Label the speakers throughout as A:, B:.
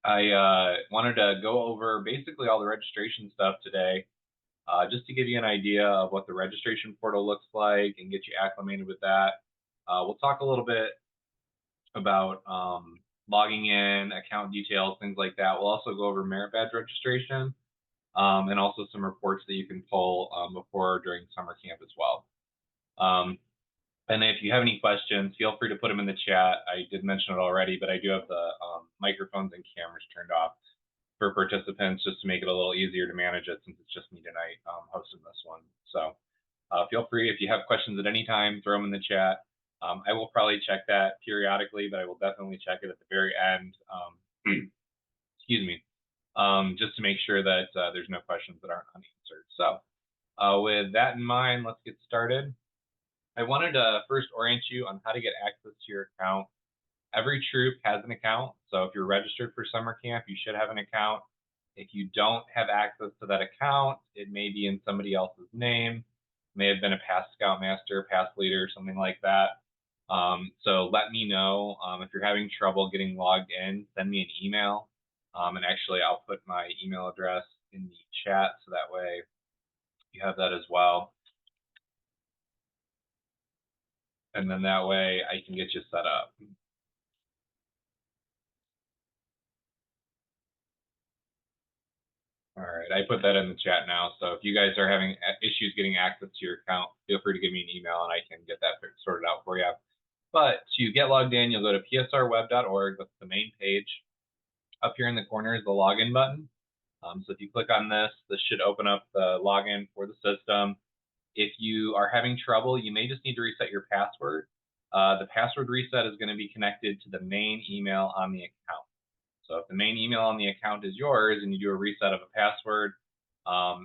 A: I wanted to go over basically all the registration stuff today, just to give you an idea of what the registration portal looks like and get you acclimated with that. We'll talk a little bit about logging in, account details, things like that. We'll also go over merit badge registration and also some reports that you can pull before or during summer camp as well. And if you have any questions, feel free to put them in the chat. I did mention it already, but I do have the microphones and cameras turned off for participants just to make it a little easier to manage it since it's just me tonight hosting this one. So feel free, if you have questions at any time, throw them in the chat. I will probably check that periodically, but I will definitely check it at the very end. Excuse me, just to make sure that there's no questions that aren't unanswered. So with that in mind, let's get started. I wanted to first orient you on how to get access to your account. Every troop has an account, so if you're registered for summer camp, you should have an account. If you don't have access to that account, it may be in somebody else's name, may have been a past scoutmaster, past leader, something like that. So let me know if you're having trouble getting logged in, send me an email. And actually, I'll put my email address in the chat so that way you have that as well. And then that way I can get you set up. All right, I put that in the chat now. So if you guys are having issues getting access to your account, feel free to give me an email and I can get that sorted out for you. But to get logged in, you'll go to psrweb.org. That's the main page. Up here in the corner is the login button. So if you click on this, this should open up the login for the system. If you are having trouble, you may just need to reset your password. The password reset is going to be connected to the main email on the account. So if the main email on the account is yours and you do a reset of a password,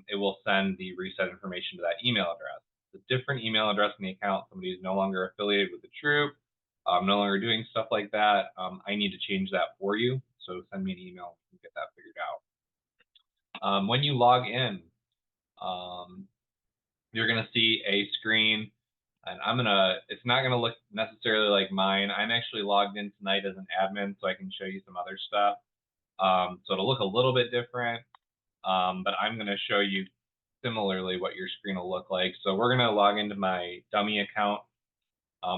A: it will send the reset information to that email address. It's a different email address in the account. Somebody is no longer affiliated with the troop, no longer doing stuff like that. I need to change that for you. So send me an email and get that figured out. When you log in, you're going to see a screen, and it's not going to look necessarily like mine. I'm actually logged in tonight as an admin, so I can show you some other stuff. So it'll look a little bit different, but I'm going to show you similarly what your screen will look like. So we're going to log into my dummy account,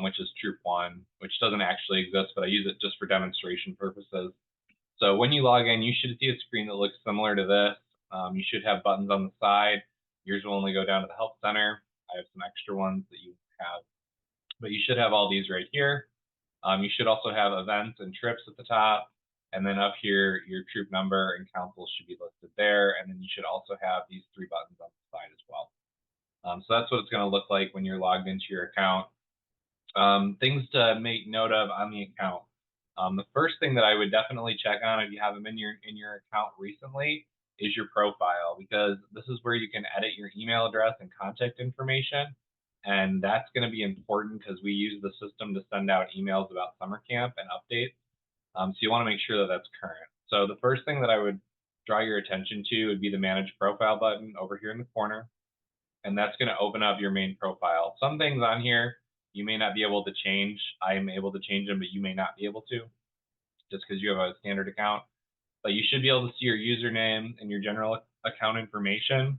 A: which is Troop 1, which doesn't actually exist, but I use it just for demonstration purposes. So when you log in, you should see a screen that looks similar to this. You should have buttons on the side. Yours will only go down to the help center. I have some extra ones that you have, but you should have all these right here. You should also have events and trips at the top. And then up here, your troop number and council should be listed there. And then you should also have these 3 buttons on the side as well. So that's what it's going to look like when you're logged into your account. Things to make note of on the account. The first thing that I would definitely check on if you have them in your account recently is your profile, because this is where you can edit your email address and contact information. And that's going to be important because we use the system to send out emails about summer camp and updates. So you want to make sure that that's current. So the first thing that I would draw your attention to would be the Manage Profile button over here in the corner. And that's going to open up your main profile. Some things on here you may not be able to change. I am able to change them, but you may not be able to just because you have a standard account. But you should be able to see your username and your general account information.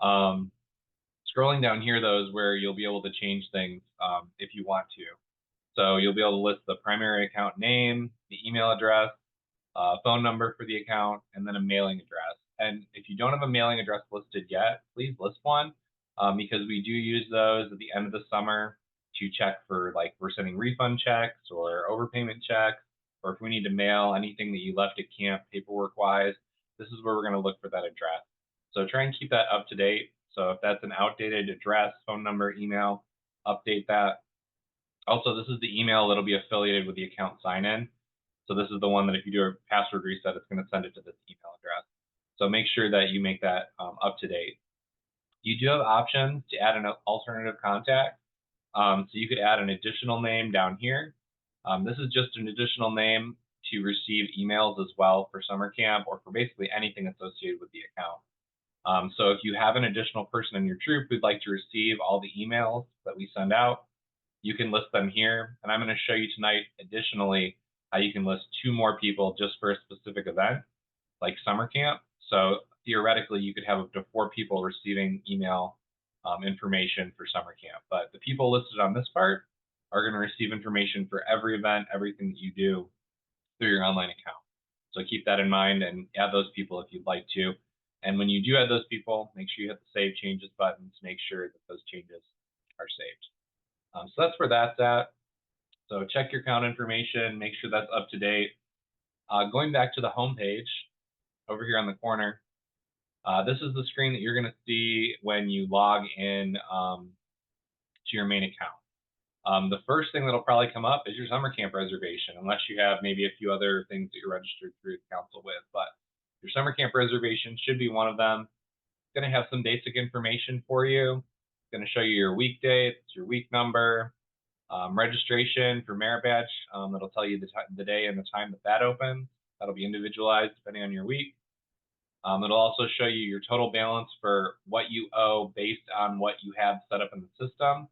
A: Scrolling down here, though, is where you'll be able to change things if you want to. So you'll be able to list the primary account name, the email address, phone number for the account, and then a mailing address. And if you don't have a mailing address listed yet, please list one because we do use those at the end of the summer to check for, like, we're sending refund checks or overpayment checks, or if we need to mail anything that you left at camp paperwork-wise, this is where we're going to look for that address. So try and keep that up to date. So if that's an outdated address, phone number, email, update that. Also, this is the email that'll be affiliated with the account sign-in. So this is the one that if you do a password reset, it's going to send it to this email address. So make sure that you make that up to date. You do have options to add an alternative contact. So you could add an additional name down here. This is just an additional name to receive emails as well for summer camp or for basically anything associated with the account. So if you have an additional person in your troop who'd like to receive all the emails that we send out, you can list them here. And I'm going to show you tonight, additionally, how you can list 2 more people just for a specific event, like summer camp. So theoretically, you could have up to 4 people receiving email information for summer camp. But the people listed on this part are going to receive information for every event, everything that you do through your online account. So keep that in mind and add those people if you'd like to. And when you do add those people, make sure you hit the Save Changes button to make sure that those changes are saved. So that's where that's at. So check your account information, make sure that's up to date. Going back to the home page over here on the corner, this is the screen that you're going to see when you log in to your main account. The first thing that'll probably come up is your summer camp reservation, unless you have maybe a few other things that you're registered through the council with. But your summer camp reservation should be one of them. It's going to have some basic information for you. It's going to show you your week dates, your week number, registration for merit badge. It'll tell you the day and the time that that opens. That'll be individualized depending on your week. It'll also show you your total balance for what you owe based on what you have set up in the system.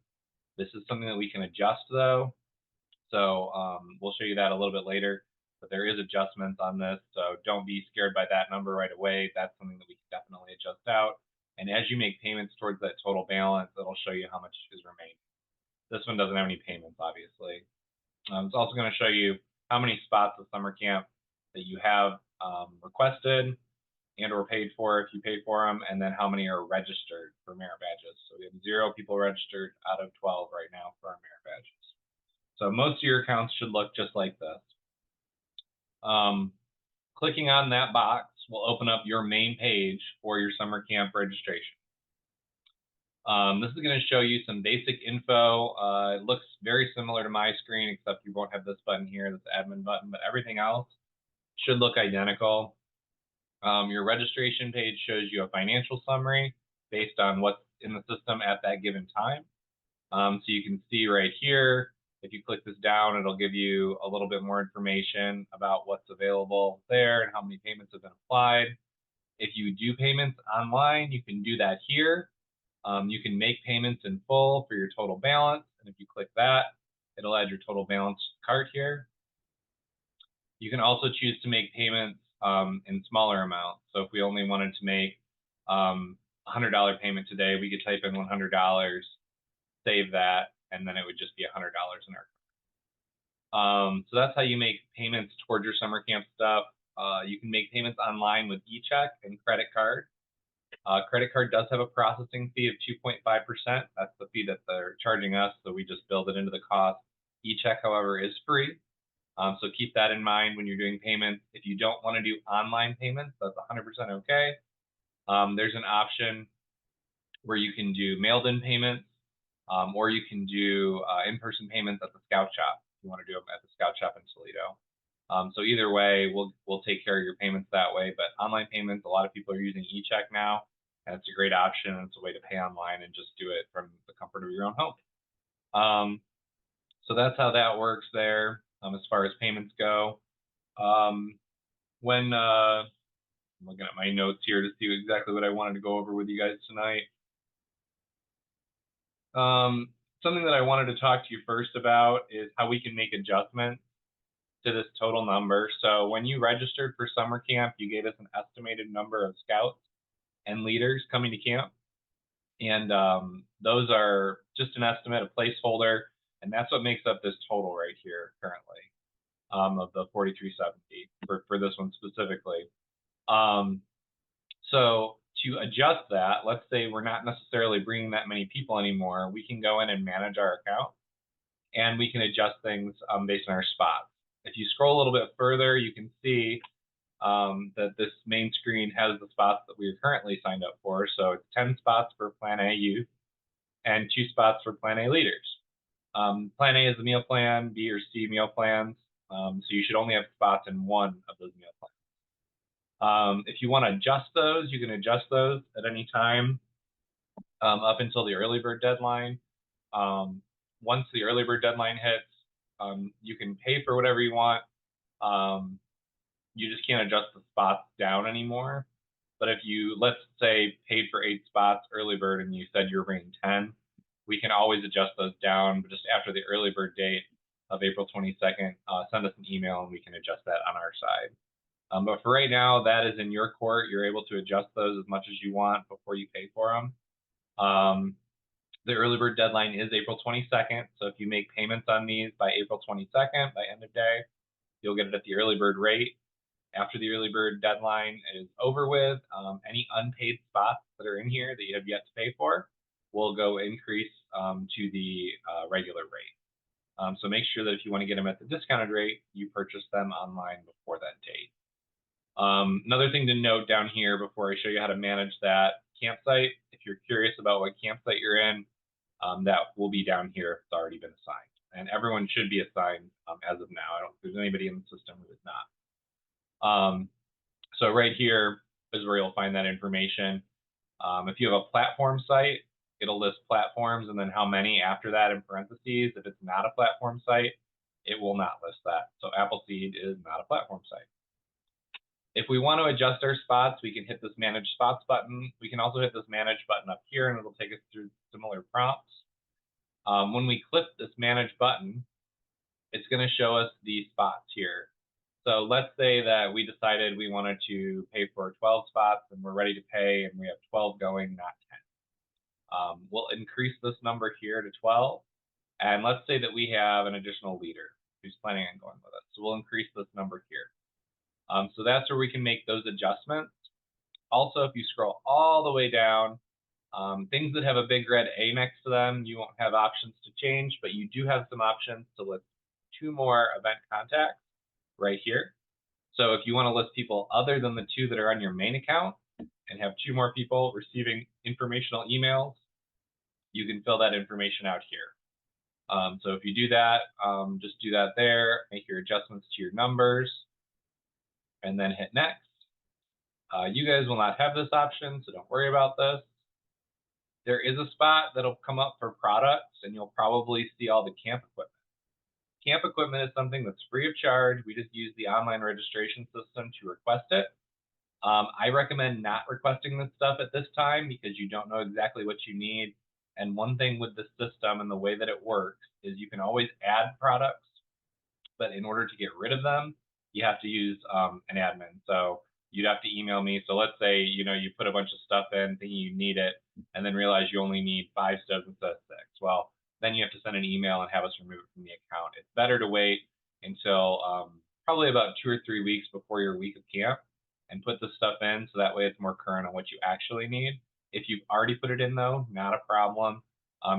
A: This is something that we can adjust though. So we'll show you that a little bit later, but there is adjustments on this. So don't be scared by that number right away. That's something that we can definitely adjust out. And as you make payments towards that total balance, it'll show you how much is remaining. This one doesn't have any payments, obviously. It's also going to show you how many spots of summer camp that you have requested and or paid for if you paid for them, and then how many are registered for merit badges. So we have 0 people registered out of 12 right now for our merit badges. So most of your accounts should look just like this. Clicking on that box will open up your main page for your summer camp registration. This is going to show you some basic info. It looks very similar to my screen, except you won't have this button here, this admin button, but everything else should look identical. Your registration page shows you a financial summary based on what's in the system at that given time. So you can see right here, if you click this down, it'll give you a little bit more information about what's available there and how many payments have been applied. If you do payments online, you can do that here. You can make payments in full for your total balance. And if you click that, it'll add your total balance cart here. You can also choose to make payments in smaller amounts. So if we only wanted to make $100 payment today, we could type in $100, save that, and then it would just be $100 in our cart. So that's how you make payments towards your summer camp stuff. You can make payments online with eCheck and credit card. Credit card does have a processing fee of 2.5%. That's the fee that they're charging us, so we just build it into the cost. eCheck, however, is free. So keep that in mind when you're doing payments. If you don't want to do online payments, that's 100% okay. There's an option where you can do mailed-in payments, or you can do in-person payments at the Scout Shop if you want to do them at the Scout Shop in Toledo. So either way, we'll take care of your payments that way. But online payments, a lot of people are using eCheck now, and it's a great option. It's a way to pay online and just do it from the comfort of your own home. So that's how that works there. As far as payments go. I'm looking at my notes here to see exactly what I wanted to go over with you guys tonight. Something that I wanted to talk to you first about is how we can make adjustments to this total number. So when you registered for summer camp, you gave us an estimated number of scouts and leaders coming to camp. And those are just an estimate, a placeholder. And that's what makes up this total right here currently of the 4,370 for this one specifically. So to adjust that, let's say we're not necessarily bringing that many people anymore, we can go in and manage our account and we can adjust things based on our spots. If you scroll a little bit further, you can see that this main screen has the spots that we are currently signed up for. So it's 10 spots for Plan A youth and 2 spots for Plan A leaders. Plan A is the meal plan, B or C meal plans. So you should only have spots in one of those meal plans. If you want to adjust those, you can adjust those at any time up until the early bird deadline. Once the early bird deadline hits, you can pay for whatever you want. You just can't adjust the spots down anymore. But if you, let's say, paid for 8 spots early bird and you said you were bringing 10, we can always adjust those down, but just after the early bird date, of April 22nd, send us an email and we can adjust that on our side. But for right now, that is in your court. You're able to adjust those as much as you want before you pay for them. The early bird deadline is April 22nd. So if you make payments on these by April 22nd, by end of day, you'll get it at the early bird rate. After the early bird deadline is over with, any unpaid spots that are in here that you have yet to pay for will go increase to the regular rate. So make sure that if you want to get them at the discounted rate, you purchase them online before that date. Another thing to note down here before I show you how to manage that campsite, if you're curious about what campsite you're in, that will be down here if it's already been assigned. And everyone should be assigned as of now. I don't think there's anybody in the system who is not. So right here is where you'll find that information. If you have a platform site, it'll list platforms and then how many after that in parentheses. If it's not a platform site, it will not list that. So Appleseed is not a platform site. If we want to adjust our spots, we can hit this Manage Spots button. We can also hit this Manage button up here, and it'll take us through similar prompts. When we click this Manage button, it's going to show us the spots here. So let's say that we decided we wanted to pay for 12 spots, and we're ready to pay, and we have 12 going, not 10. We'll increase this number here to 12, and let's say that we have an additional leader who's planning on going with us. So we'll increase this number here. So that's where we can make those adjustments. Also, if you scroll all the way down, things that have a big red A next to them, you won't have options to change, but you do have some options to list 2 more event contacts right here. So if you want to list people other than the 2 that are on your main account and have 2 more people receiving informational emails, you can fill that information out here. So if you do that, just do that there, make your adjustments to your numbers, and then hit next. You guys will not have this option, so don't worry about this. There is a spot that'll come up for products, and you'll probably see all the camp equipment. Camp equipment is something that's free of charge. We just use the online registration system to request it. I recommend not requesting this stuff at this time because you don't know exactly what you need. And one thing with the system and the way that it works is you can always add products, but in order to get rid of them, you have to use an admin. So you'd have to email me. So let's say, you put a bunch of stuff in thinking you need it and then realize you only need 5 stoves instead of 6. Well, then you have to send an email and have us remove it from the account. It's better to wait until probably about 2 or 3 weeks before your week of camp and put the stuff in so that way it's more current on what you actually need. If you've already put it in though, not a problem.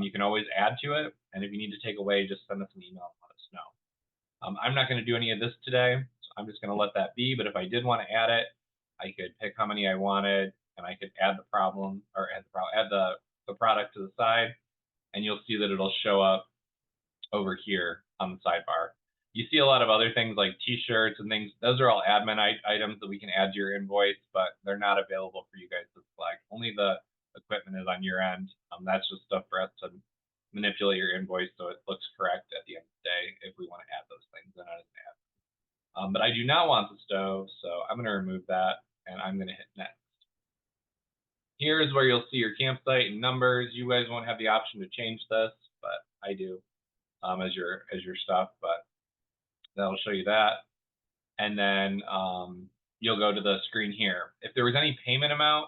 A: You can always add to it. And if you need to take away, just send us an email and let us know. I'm not going to do any of this today, so I'm just going to let that be. But if I did want to add it, I could pick how many I wanted, and I could add the problem or add the product to the side, and you'll see that it'll show up over here on the sidebar. You see a lot of other things like T-shirts and things. Those are all admin items that we can add to your invoice, but they're not available for you guys to select. Only the equipment is on your end. That's just stuff for us to manipulate your invoice so it looks correct at the end of the day if we want to add those things in as an admin. But I do not want the stove, so I'm going to remove that, and I'm going to hit next. Here is where you'll see your campsite and numbers. You guys won't have the option to change this, but I do as your stuff, but that'll show you that. And then you'll go to the screen here. If there was any payment amount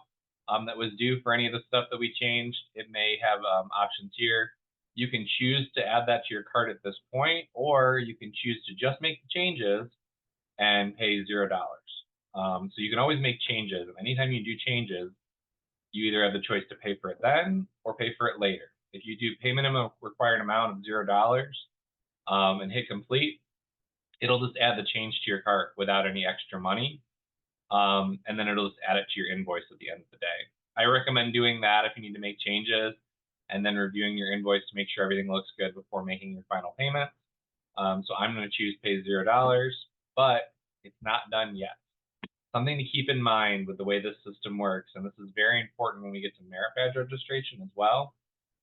A: that was due for any of the stuff that we changed, it may have options here. You can choose to add that to your cart at this point, or you can choose to just make the changes and pay $0. So you can always make changes. And anytime you do changes, you either have the choice to pay for it then or pay for it later. If you do pay minimum required amount of $0 and hit complete, it'll just add the change to your cart without any extra money. And then it'll just add it to your invoice at the end of the day. I recommend doing that if you need to make changes and then reviewing your invoice to make sure everything looks good before making your final payment. So I'm going to choose pay $0, but it's not done yet. Something to keep in mind with the way this system works, and this is very important when we get to merit badge registration as well,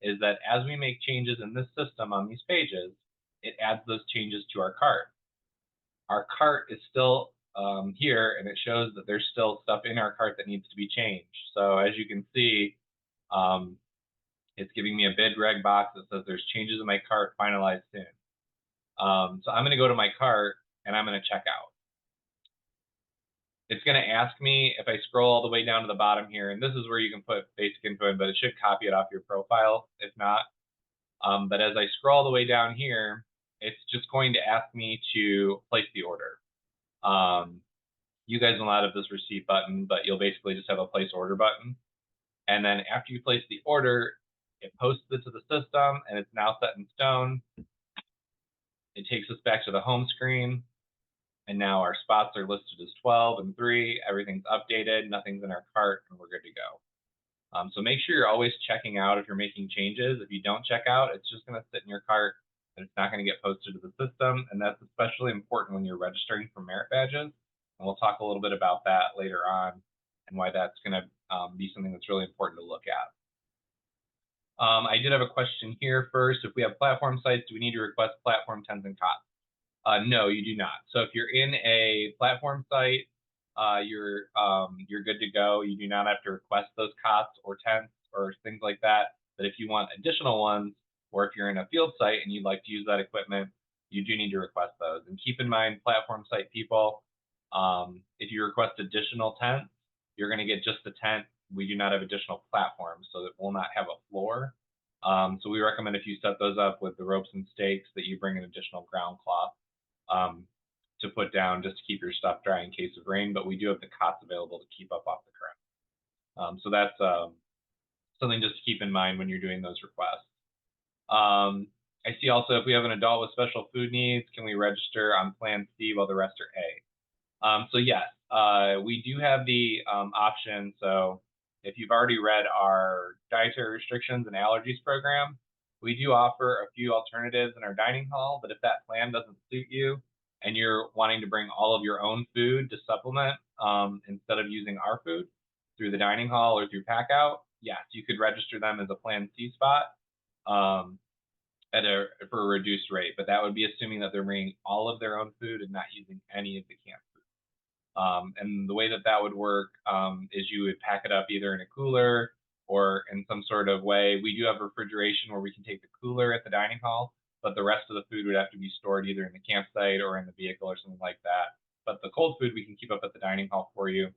A: is that as we make changes in this system on these pages, it adds those changes to our cart. Our cart is still here, and it shows that there's still stuff in our cart that needs to be changed. So as you can see, it's giving me a bid reg box that says there's changes in my cart, finalized soon. So I'm going to go to my cart and I'm going to check out. It's going to ask me if I scroll all the way down to the bottom here, and this is where you can put basic info in, but it should copy it off your profile if not. But as I scroll all the way down here, it's just going to ask me to place the order. You guys will not have this receipt button, but you'll basically just have a place order button. And then after you place the order, it posts it to the system and it's now set in stone. It takes us back to the home screen. And now our spots are listed as 12 and 3. Everything's updated, nothing's in our cart, and we're good to go. So make sure you're always checking out if you're making changes. If you don't check out, it's just going to sit in your cart and it's not going to get posted to the system. And that's especially important when you're registering for merit badges. And we'll talk a little bit about that later on and why that's going to be something that's really important to look at. I did have a question here first. If we have platform sites, do we need to request platform tents and cots? No, you do not. So if you're in a platform site, you're good to go. You do not have to request those cots or tents or things like that. But if you want additional ones, or if you're in a field site and you'd like to use that equipment, you do need to request those. And keep in mind, platform site people, if you request additional tents, you're going to get just the tent. We do not have additional platforms, so it will not have a floor. So we recommend if you set those up with the ropes and stakes that you bring an additional ground cloth to put down just to keep your stuff dry in case of rain, but we do have the cots available to keep up off the current. So that's something just to keep in mind when you're doing those requests. I see also if we have an adult with special food needs, can we register on Plan C while the rest are A? So yes, we do have the option. So if you've already read our dietary restrictions and allergies program, we do offer a few alternatives in our dining hall, but if that plan doesn't suit you and you're wanting to bring all of your own food to supplement instead of using our food through the dining hall or through pack out, yes, you could register them as a Plan C spot for a reduced rate, but that would be assuming that they're bringing all of their own food and not using any of the canned food. And the way that that would work is you would pack it up either in a cooler or in some sort of way. We do have refrigeration where we can take the cooler at the dining hall, but the rest of the food would have to be stored either in the campsite or in the vehicle or something like that. But the cold food we can keep up at the dining hall for you.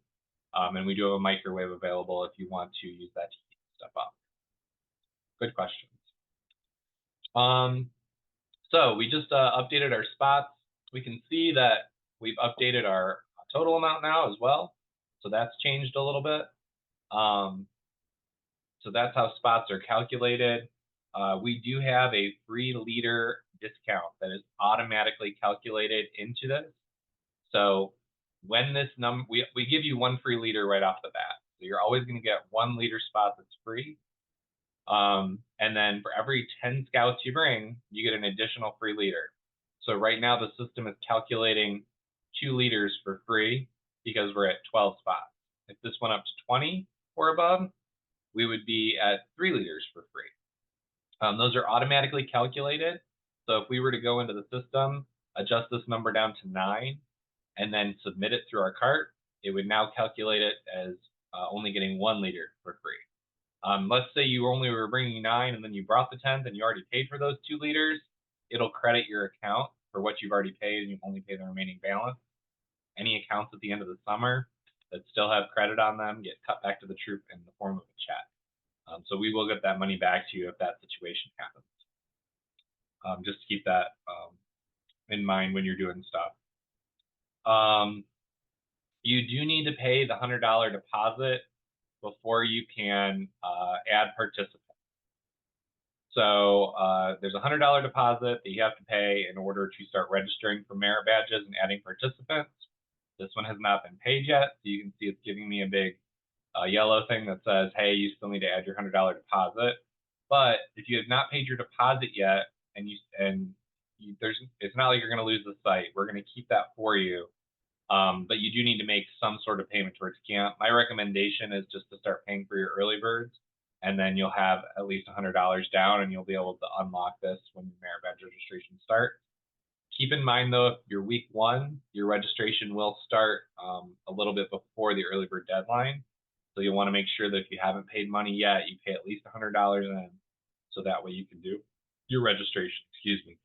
A: And we do have a microwave available if you want to use that to heat stuff up. Good questions. So we just updated our spots. We can see that we've updated our total amount now as well. So that's changed a little bit. So that's how spots are calculated. We do have a 3-liter discount that is automatically calculated into this. So when this number, we give you 1 free liter right off the bat. So you're always going to get 1 liter spot that's free. And then for every 10 scouts you bring, you get an additional free liter. So right now the system is calculating 2 liters for free because we're at 12 spots. If this went up to 20 or above, we would be at 3 liters for free. Those are automatically calculated. So if we were to go into the system, adjust this number down to 9, and then submit it through our cart, it would now calculate it as only getting 1 liter for free. Let's say you only were bringing 9 and then you brought the 10th and you already paid for those 2 liters, it'll credit your account for what you've already paid and you only pay the remaining balance. Any accounts at the end of the summer that still have credit on them get cut back to the troop in the form of a check. So we will get that money back to you if that situation happens. Just to keep that in mind when you're doing stuff. You do need to pay the $100 deposit before you can add participants. So there's a $100 deposit that you have to pay in order to start registering for merit badges and adding participants. This one has not been paid yet, so you can see it's giving me a big yellow thing that says, hey, you still need to add your $100 deposit. But if you have not paid your deposit yet, it's not like you're going to lose the site. We're going to keep that for you. But you do need to make some sort of payment towards camp. My recommendation is just to start paying for your early birds, and then you'll have at least $100 down, and you'll be able to unlock this when your merit badge registration starts. Keep in mind, though, if you're week 1, your registration will start a little bit before the early bird deadline. So you'll want to make sure that if you haven't paid money yet, you pay at least $100 in, so that way you can do your registration. Excuse me.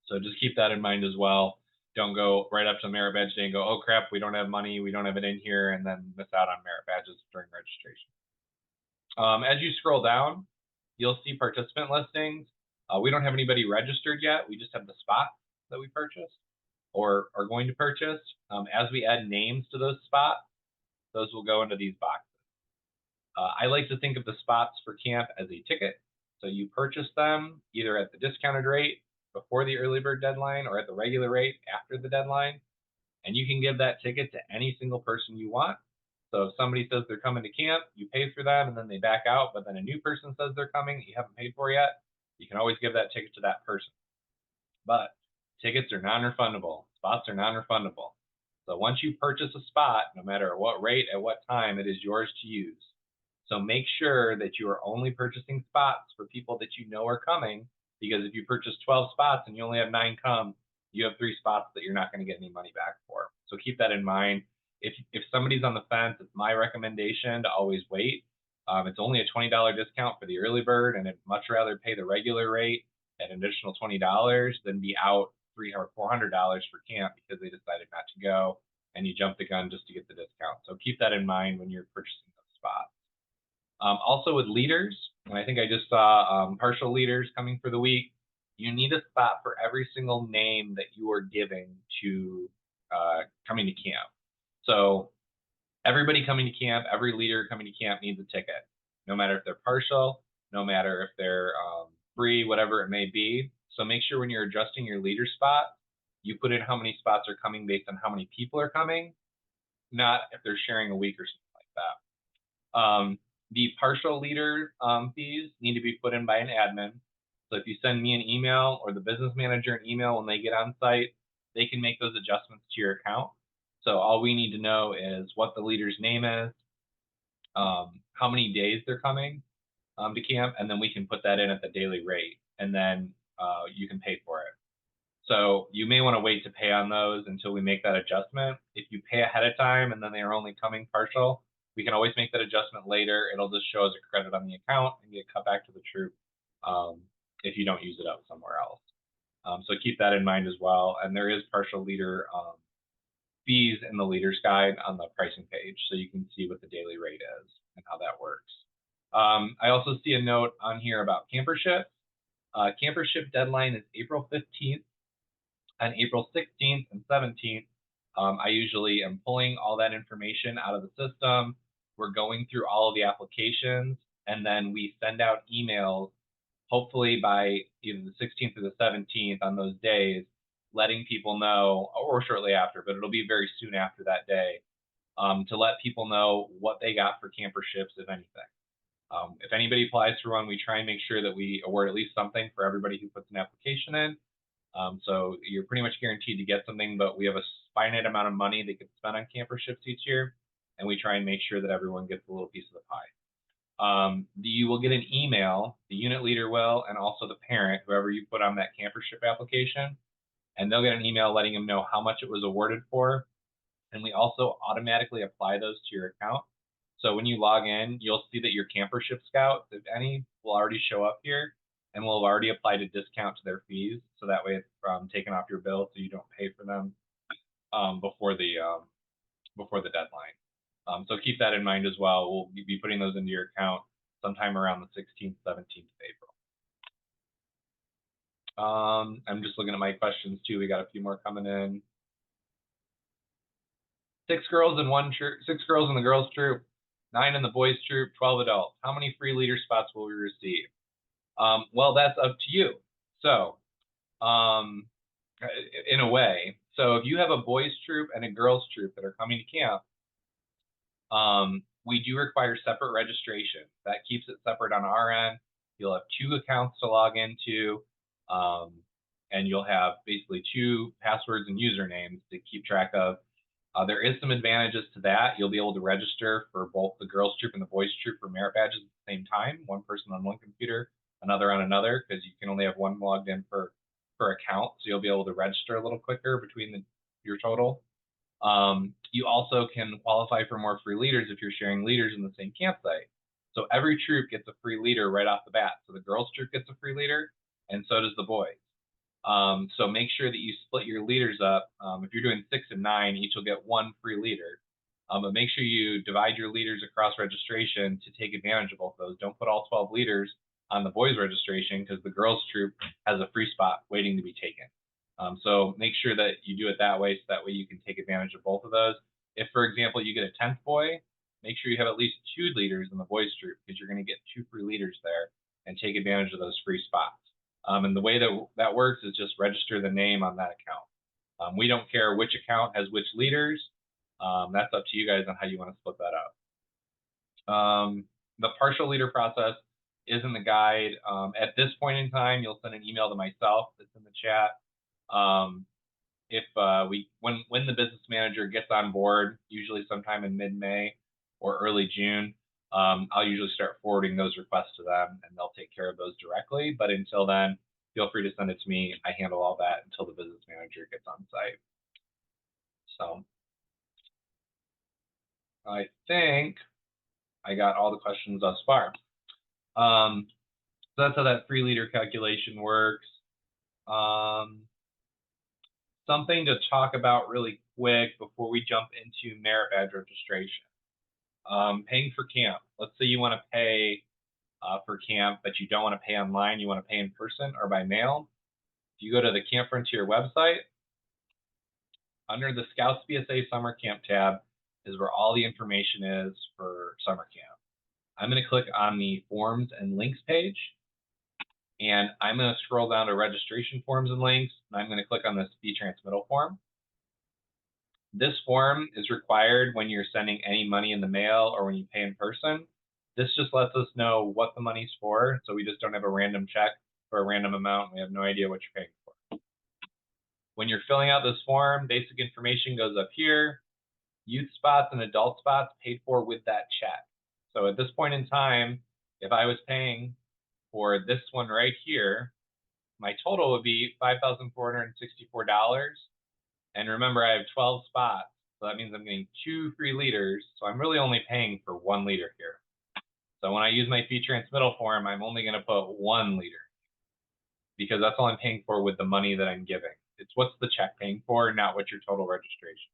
A: So just keep that in mind as well. Don't go right up to merit badge day and go, oh crap, we don't have money, we don't have it in here, and then miss out on merit badges during registration. As you scroll down, you'll see participant listings. We don't have anybody registered yet. We just have the spots that we purchased or are going to purchase. As we add names to those spots, those will go into these boxes. I like to think of the spots for camp as a ticket. So you purchase them either at the discounted rate before the early bird deadline or at the regular rate after the deadline. And you can give that ticket to any single person you want. So if somebody says they're coming to camp, you pay for them and then they back out, but then a new person says they're coming that you haven't paid for yet, you can always give that ticket to that person. But tickets are non-refundable. Spots are non-refundable. So once you purchase a spot, no matter what rate, at what time, it is yours to use. So make sure that you are only purchasing spots for people that you know are coming, because if you purchase 12 spots and you only have 9 come, you have 3 spots that you're not going to get any money back for. So keep that in mind. If somebody's on the fence, it's my recommendation to always wait. It's only a $20 discount for the early bird, and I'd much rather pay the regular rate at an additional $20 than be out $300 or $400 for camp because they decided not to go and you jump the gun just to get the discount. So keep that in mind when you're purchasing those spots. Also with leaders, and I think I just saw partial leaders coming for the week, you need a spot for every single name that you are giving to coming to camp. So everybody coming to camp, every leader coming to camp needs a ticket, no matter if they're partial, no matter if they're free, whatever it may be. So make sure when you're adjusting your leader spot, you put in how many spots are coming based on how many people are coming, not if they're sharing a week or something like that. The partial leader fees need to be put in by an admin. So if you send me an email or the business manager an email when they get on site, they can make those adjustments to your account. So all we need to know is what the leader's name is, how many days they're coming to camp, and then we can put that in at the daily rate, and then you can pay for it. So you may want to wait to pay on those until we make that adjustment. If you pay ahead of time and then they are only coming partial, we can always make that adjustment later. It'll just show as a credit on the account and get cut back to the troop if you don't use it up somewhere else. So keep that in mind as well. And there is partial leader fees in the leader's guide on the pricing page, so you can see what the daily rate is and how that works. I also see a note on here about campership. Campership deadline is April 15th. On April 16th and 17th, I usually am pulling all that information out of the system. We're going through all of the applications, and then we send out emails, hopefully by either the 16th or the 17th on those days, letting people know, or shortly after, but it'll be very soon after that day, to let people know what they got for camperships, if anything. If anybody applies for one, we try and make sure that we award at least something for everybody who puts an application in. So you're pretty much guaranteed to get something, but we have a finite amount of money that gets spent on camperships each year, and we try and make sure that everyone gets a little piece of the pie. You will get an email, the unit leader will, and also the parent, whoever you put on that campership application, and they'll get an email letting them know how much it was awarded for, and we also automatically apply those to your account. So when you log in, you'll see that your campership scouts, if any, will already show up here, and we'll have already applied a discount to their fees, so that way it's taken off your bill, so you don't pay for them before the deadline. So keep that in mind as well. We'll be putting those into your account sometime around the 16th, 17th of April. I'm just looking at my questions too. We got a few more coming in. 6 girls in the girls troop, 9 in the boys troop, 12 adults. How many free leader spots will we receive? Well, that's up to you. So, in a way, so if you have a boys troop and a girls troop that are coming to camp, we do require separate registration. That keeps it separate on our end. You'll have 2 accounts to log into, and you'll have basically 2 passwords and usernames to keep track of. There is some advantages to that. You'll be able to register for both the girls troop and the boys troop for merit badges at the same time, one person on one computer, another on another, because you can only have one logged in per account. So you'll be able to register a little quicker between your total. You also can qualify for more free leaders if you're sharing leaders in the same campsite. So every troop gets a free leader right off the bat. So the girls troop gets a free leader, and so does the boys. So make sure that you split your liters up. If you're doing 6 and 9, each will get 1 free liter. But make sure you divide your liters across registration to take advantage of both those. Don't put all 12 liters on the boys' registration because the girls' troop has a free spot waiting to be taken. So make sure that you do it that way, so that way you can take advantage of both of those. If, for example, you get a 10th boy, make sure you have at least 2 liters in the boys' troop because you're going to get 2 free liters there and take advantage of those free spots. And the way that works is just register the name on that account. We don't care which account has which liters. That's up to you guys on how you want to split that up. The partial liter process is in the guide. At this point in time, you'll send an email to myself that's in the chat. When the business manager gets on board, usually sometime in mid-May or early June, I'll usually start forwarding those requests to them and they'll take care of those directly. But until then, feel free to send it to me. I handle all that until the business manager gets on site. So I think I got all the questions thus far. So that's how that 3 liter calculation works. Something to talk about really quick before we jump into merit badge registration. Paying for camp. Let's say you want to pay for camp, but you don't want to pay online. You want to pay in person or by mail. If you go to the Camp Frontier website, under the Scouts BSA Summer Camp tab is where all the information is for summer camp. I'm going to click on the Forms and Links page, and I'm going to scroll down to Registration Forms and Links, and I'm going to click on this fee transmittal form. This form is required when you're sending any money in the mail or when you pay in person. This just lets us know what the money's for, so we just don't have a random check for a random amount. We have no idea what you're paying for. When you're filling out this form, basic information goes up here. Youth spots and adult spots paid for with that check. So at this point in time, if I was paying for this one right here, my total would be $5,464. And remember, I have 12 spots. So that means I'm getting 2 free liters. So I'm really only paying for 1 liter here. So when I use my fee transmittal form, I'm only going to put 1 liter because that's all I'm paying for with the money that I'm giving. It's what's the check paying for, not what your total registration.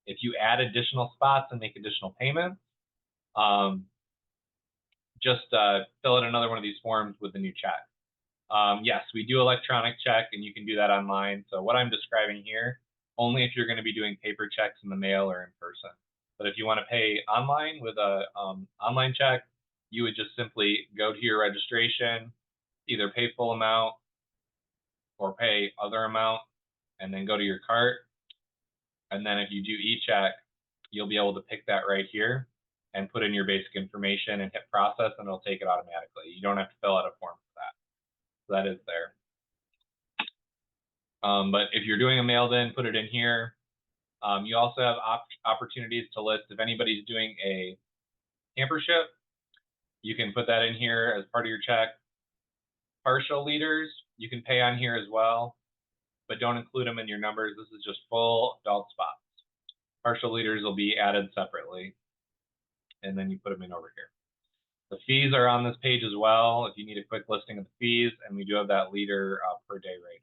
A: If you add additional spots and make additional payments, just fill out another one of these forms with the new check. Yes, we do electronic check, and you can do that online. So what I'm describing here, only if you're going to be doing paper checks in the mail or in person. But if you want to pay online with a online check, you would just simply go to your registration, either pay full amount or pay other amount, and then go to your cart. And then if you do e-check, you'll be able to pick that right here and put in your basic information and hit process, and it'll take it automatically. You don't have to fill out a form for that. So that is there. But if you're doing a mailed in, put it in here. You also have opportunities to list if anybody's doing a camper ship. You can put that in here as part of your check. Partial liters, you can pay on here as well, but don't include them in your numbers. This is just full adult spots. Partial liters will be added separately, and then you put them in over here. The fees are on this page as well if you need a quick listing of the fees, and we do have that liter per day rate.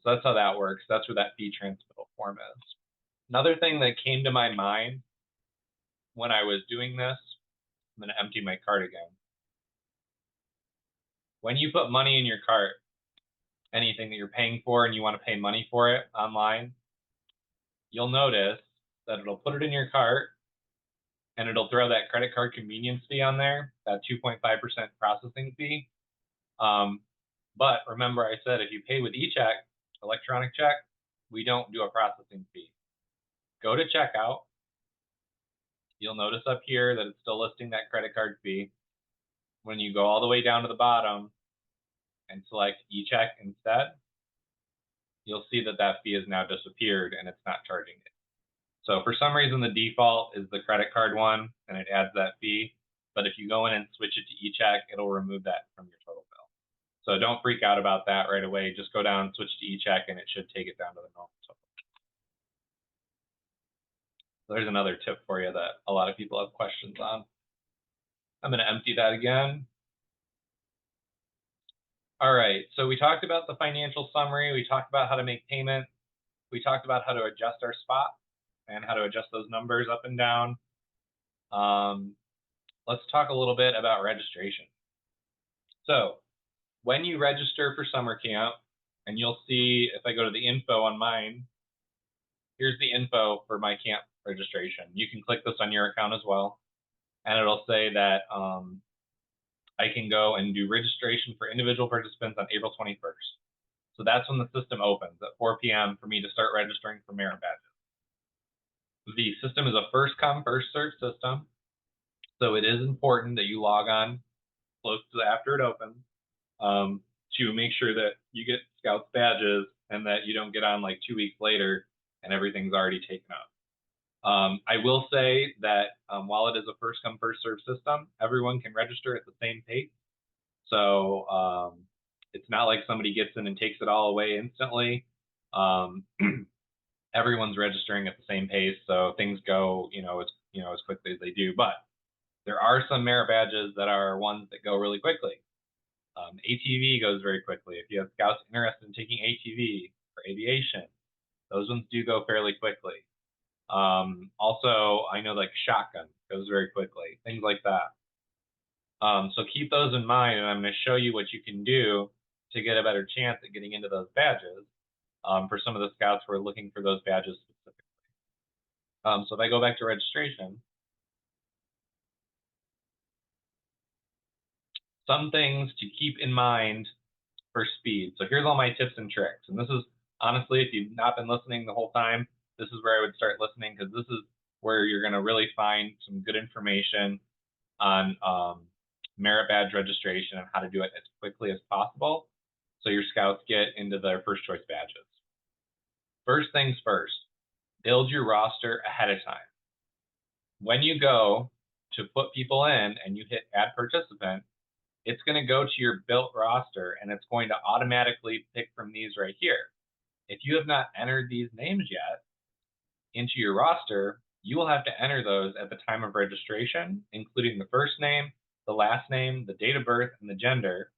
A: So that's how that works. That's where that fee transmittal form is. Another thing that came to my mind when I was doing this, I'm going to empty my cart again. When you put money in your cart, anything that you're paying for and you want to pay money for it online, you'll notice that it'll put it in your cart and it'll throw that credit card convenience fee on there, that 2.5% processing fee. But remember I said if you pay with e-check, electronic check, we don't do a processing fee. Go to checkout. You'll notice up here that it's still listing that credit card fee. When you go all the way down to the bottom and select e-check instead, you'll see that that fee has now disappeared and it's not charging it. So for some reason, the default is the credit card one and it adds that fee. But if you go in and switch it to e-check, it'll remove that from your total bill. So don't freak out about that right away. Just go down, switch to e-check, and it should take it down to the normal total. So there's another tip for you that a lot of people have questions on. I'm going to empty that again. All right, so we talked about the financial summary. We talked about how to make payments. We talked about how to adjust our spot and how to adjust those numbers up and down. Let's talk a little bit about registration. So when you register for summer camp, and you'll see if I go to the info on mine, here's the info for my camp registration. You can click this on your account as well, and it'll say that I can go and do registration for individual participants on April 21st. So that's when the system opens at 4 p.m. for me to start registering for merit badges. The system is a first come, first served system. So it is important that you log on close to after it opens to make sure that you get Scouts badges and that you don't get on like 2 weeks later and everything's already taken up. I will say that while it is a first come, first served system, everyone can register at the same pace. So it's not like somebody gets in and takes it all away instantly. Everyone's registering at the same pace, so things go, as quickly as they do. But there are some merit badges that are ones that go really quickly. ATV goes very quickly. If you have Scouts interested in taking ATV for aviation, those ones do go fairly quickly. Also, I know like shotgun goes very quickly, things like that. So keep those in mind, and I'm going to show you what you can do to get a better chance at getting into those badges for some of the Scouts who are looking for those badges specifically. So if I go back to registration, some things to keep in mind for speed. So here's all my tips and tricks. And this is, honestly, if you've not been listening the whole time, this is where I would start listening, because this is where you're going to really find some good information on merit badge registration and how to do it as quickly as possible so your Scouts get into their first choice badges. First things first, build your roster ahead of time. When you go to put people in and you hit add participant, it's going to go to your built roster and it's going to automatically pick from these right here. If you have not entered these names yet into your roster, you will have to enter those at the time of registration, including the first name, the last name, the date of birth, and the gender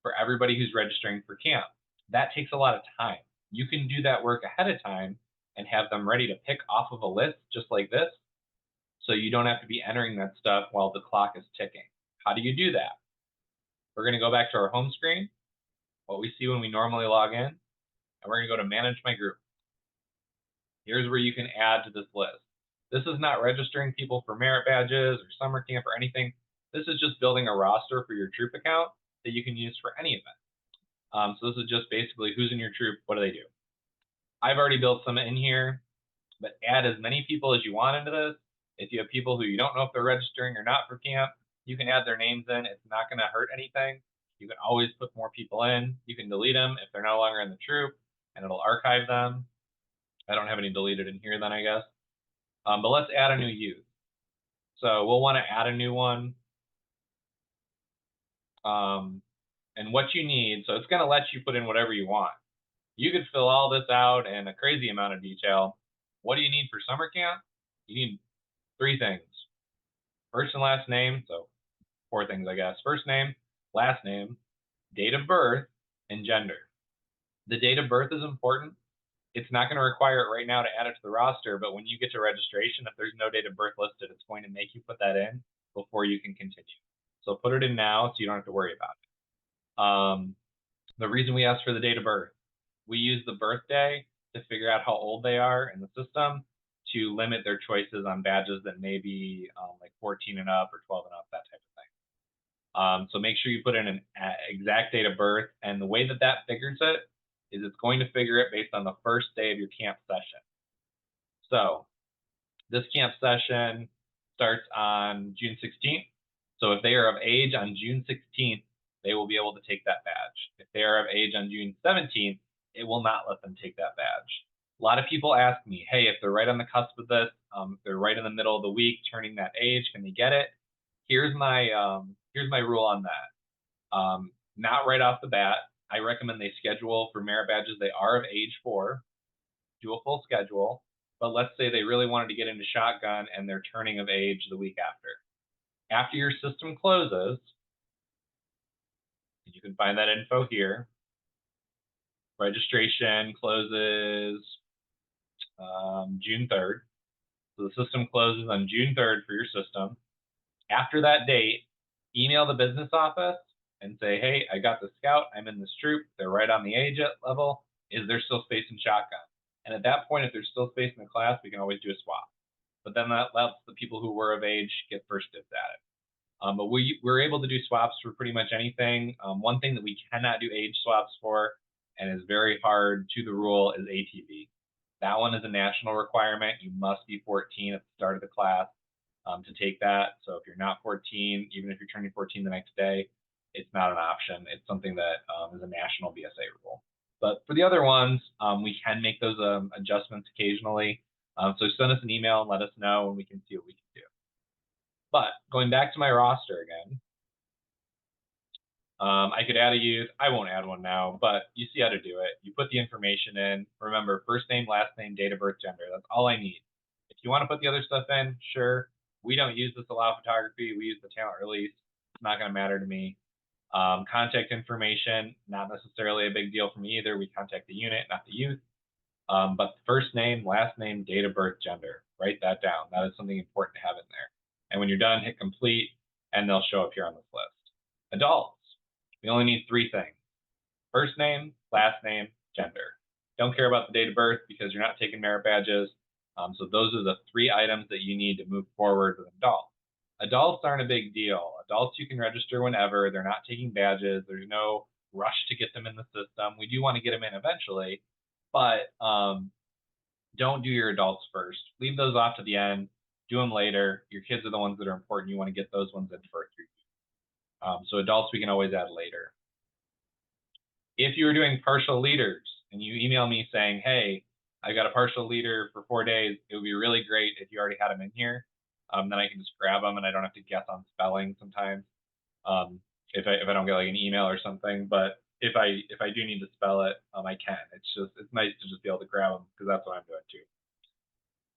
A: for everybody who's registering for camp. That takes a lot of time. You can do that work ahead of time and have them ready to pick off of a list just like this, so you don't have to be entering that stuff while the clock is ticking. How do you do that? We're going to go back to our home screen, what we see when we normally log in, and we're going to go to Manage My Group. Here's where you can add to this list. This is not registering people for merit badges or summer camp or anything. This is just building a roster for your troop account that you can use for any event. So this is just basically who's in your troop, what do they do. I've already built some in here, but add as many people as you want into this. If you have people who you don't know if they're registering or not for camp, you can add their names in. It's not going to hurt anything. You can always put more people in. You can delete them if they're no longer in the troop, and it'll archive them. I don't have any deleted in here then, I guess. But let's add a new youth. So we'll want to add a new one. And what you need, so it's going to let you put in whatever you want. You could fill all this out in a crazy amount of detail. What do you need for summer camp? You need 3 things. First and last name, so 4 things, I guess. First name, last name, date of birth, and gender. The date of birth is important. It's not going to require it right now to add it to the roster, but when you get to registration, if there's no date of birth listed, it's going to make you put that in before you can continue. So put it in now so you don't have to worry about it. The reason we ask for the date of birth, we use the birthday to figure out how old they are in the system to limit their choices on badges that may be like 14 and up or 12 and up, that type of thing. So make sure you put in an exact date of birth, and the way that that figures it is it's going to figure it based on the first day of your camp session. So this camp session starts on June 16th. So if they are of age on June 16th, they will be able to take that badge. If they are of age on June 17th, it will not let them take that badge. A lot of people ask me, hey, if they're right on the cusp of this, if they're right in the middle of the week turning that age, can they get it? Here's my rule on that. Not right off the bat. I recommend they schedule for merit badges they are of age for, do a full schedule, but let's say they really wanted to get into shotgun and they're turning of age the week after. After your system closes, You can find that info here. Registration closes June 3rd. So the system closes on June 3rd for your system. After that date, email the business office and say, hey, I got the scout. I'm in this troop. They're right on the age level. Is there still space in shotgun? And at that point, if there's still space in the class, we can always do a swap. But then that lets the people who were of age get first dibs at it. But we're able to do swaps for pretty much anything. One thing that we cannot do age swaps for, and is very hard to the rule, is ATV. That one is a national requirement. You must be 14 at the start of the class to take that. So if you're not 14, even if you're turning 14 the next day, it's not an option. It's something that is a national BSA rule. But for the other ones, we can make those adjustments occasionally. So send us an email and let us know, and we can see what we can do. But going back to my roster again, I could add a youth. I won't add one now, but you see how to do it. You put the information in. Remember, first name, last name, date of birth, gender. That's all I need. If you want to put the other stuff in, sure. We don't use this allow photography. We use the talent release. It's not going to matter to me. Contact information, not necessarily a big deal for me either. We contact the unit, not the youth. But first name, last name, date of birth, gender. Write that down. That is something important to have in there. And when you're done, hit complete, and they'll show up here on this list. Adults, we only need 3 things. First name, last name, gender. Don't care about the date of birth because you're not taking merit badges. So those are the 3 items that you need to move forward with adults. Adults aren't a big deal. Adults you can register whenever. They're not taking badges. There's no rush to get them in the system. We do want to get them in eventually, but don't do your adults first. Leave those off to the end. Do them later. Your kids are the ones that are important. You want to get those ones in first. So adults we can always add later. If you were doing partial leaders and you email me saying, hey, I got a partial leader for 4 days, it would be really great if you already had them in here. Then I can just grab them and I don't have to guess on spelling sometimes. If I don't get like an email or something, but if I do need to spell it, I can. It's nice to just be able to grab them because that's what I'm doing too.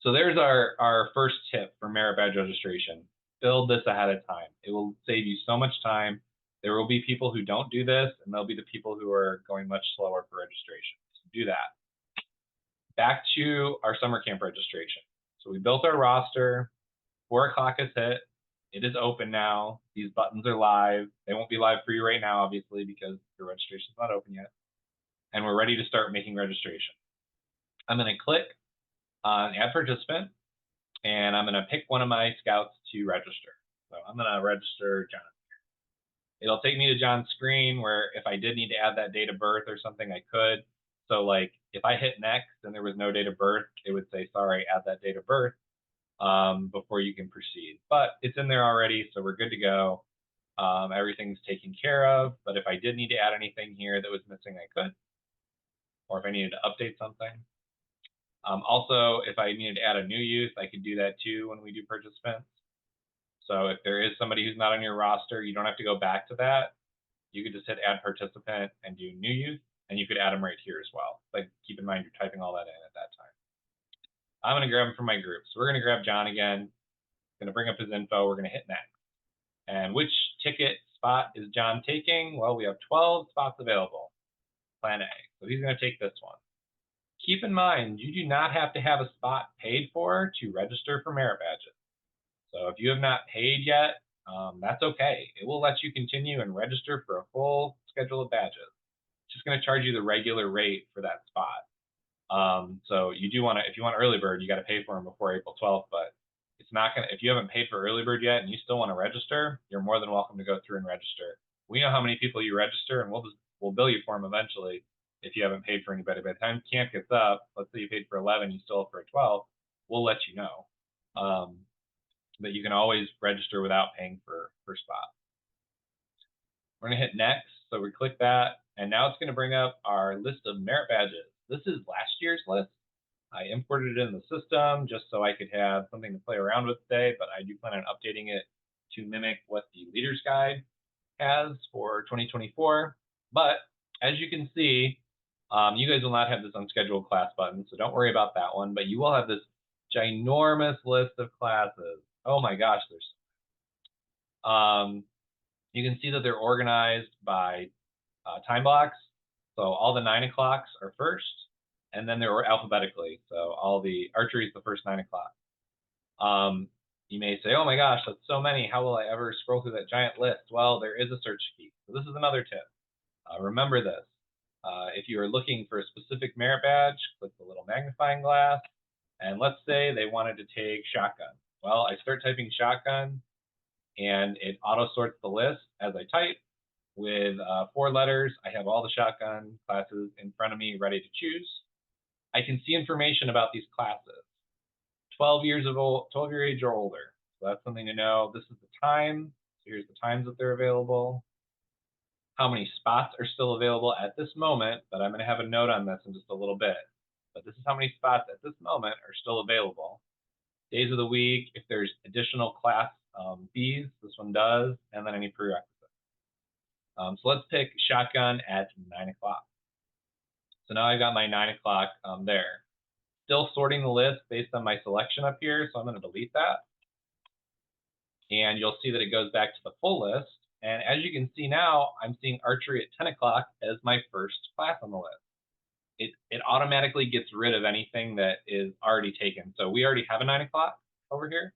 A: So there's our first tip for merit badge registration. Build this ahead of time. It will save you so much time. There will be people who don't do this, and there'll be the people who are going much slower for registration. So do that. Back to our summer camp registration. So we built our roster. 4 o'clock has hit. It is open now. These buttons are live. They won't be live for you right now, obviously, because your registration is not open yet. And we're ready to start making registration. I'm going to click on Add Participant, and I'm going to pick one of my scouts to register. So I'm going to register John. It'll take me to John's screen where if I did need to add that date of birth or something, I could. So like if I hit next and there was no date of birth, it would say, sorry, add that date of birth before you can proceed. But it's in there already, so we're good to go. Everything's taken care of. But if I did need to add anything here that was missing, I could. Or if I needed to update something. Also, if I needed to add a new youth, I could do that too when we do participants. So if there is somebody who's not on your roster, you don't have to go back to that. You could just hit add participant and do new youth, and you could add them right here as well. But keep in mind, you're typing all that in at that time. I'm going to grab him from my group. So we're going to grab John again. Going to bring up his info. We're going to hit next. And which ticket spot is John taking? Well, we have 12 spots available. Plan A. So he's going to take this one. Keep in mind, you do not have to have a spot paid for to register for merit badges. So if you have not paid yet, that's okay. It will let you continue and register for a full schedule of badges. It's just going to charge you the regular rate for that spot. So you do want to, if you want early bird, you got to pay for them before April 12th, but it's not going to, if you haven't paid for early bird yet and you still want to register, you're more than welcome to go through and register. We know how many people you register and we'll bill you for them eventually if you haven't paid for anybody. By the time camp gets up, let's say you paid for 11, you still have for a 12, we'll let you know. But you can always register without paying for spot. We're going to hit next. So we click that, and now it's going to bring up our list of merit badges. This is last year's list. I imported it in the system just so I could have something to play around with today, but I do plan on updating it to mimic what the Leader's Guide has for 2024. But as you can see, you guys will not have this unscheduled class button, so don't worry about that one, but you will have this ginormous list of classes. Oh my gosh, there's you can see that they're organized by time blocks. So all the 9 o'clocks are first, and then they were alphabetically. So all the archery is the first 9 o'clock. You may say, oh my gosh, that's so many. How will I ever scroll through that giant list? Well, there is a search key. So this is another tip. Remember this. If you are looking for a specific merit badge, click the little magnifying glass. And let's say they wanted to take shotgun. Well, I start typing shotgun, and it auto sorts the list as I type. With 4 letters, I have all the shotgun classes in front of me ready to choose. I can see information about these classes. 12 years age or older. So that's something to know. This is the time. So here's the times that they're available. How many spots are still available at this moment, but I'm going to have a note on this in just a little bit. But this is how many spots at this moment are still available. Days of the week, if there's additional class fees, this one does, and then any prerequisites. So let's pick shotgun at 9 o'clock. So now I've got my 9 o'clock there. Still sorting the list based on my selection up here, so I'm going to delete that. And you'll see that it goes back to the full list. And as you can see now, I'm seeing archery at 10 o'clock as my first class on the list. It automatically gets rid of anything that is already taken. So we already have a 9 o'clock over here.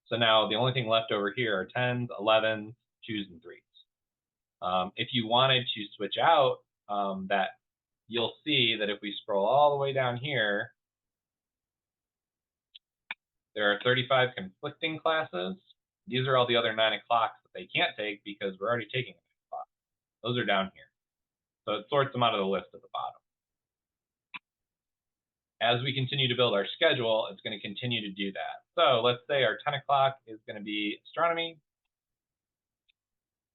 A: So now the only thing left over here are 10s, 11s, 2s, and 3s. If you wanted to switch out that, you'll see that if we scroll all the way down here, there are 35 conflicting classes. These are all the other 9 o'clocks that they can't take because we're already taking 9 o'clock. Those are down here. So it sorts them out of the list at the bottom. As we continue to build our schedule, it's going to continue to do that. So let's say our 10 o'clock is going to be astronomy.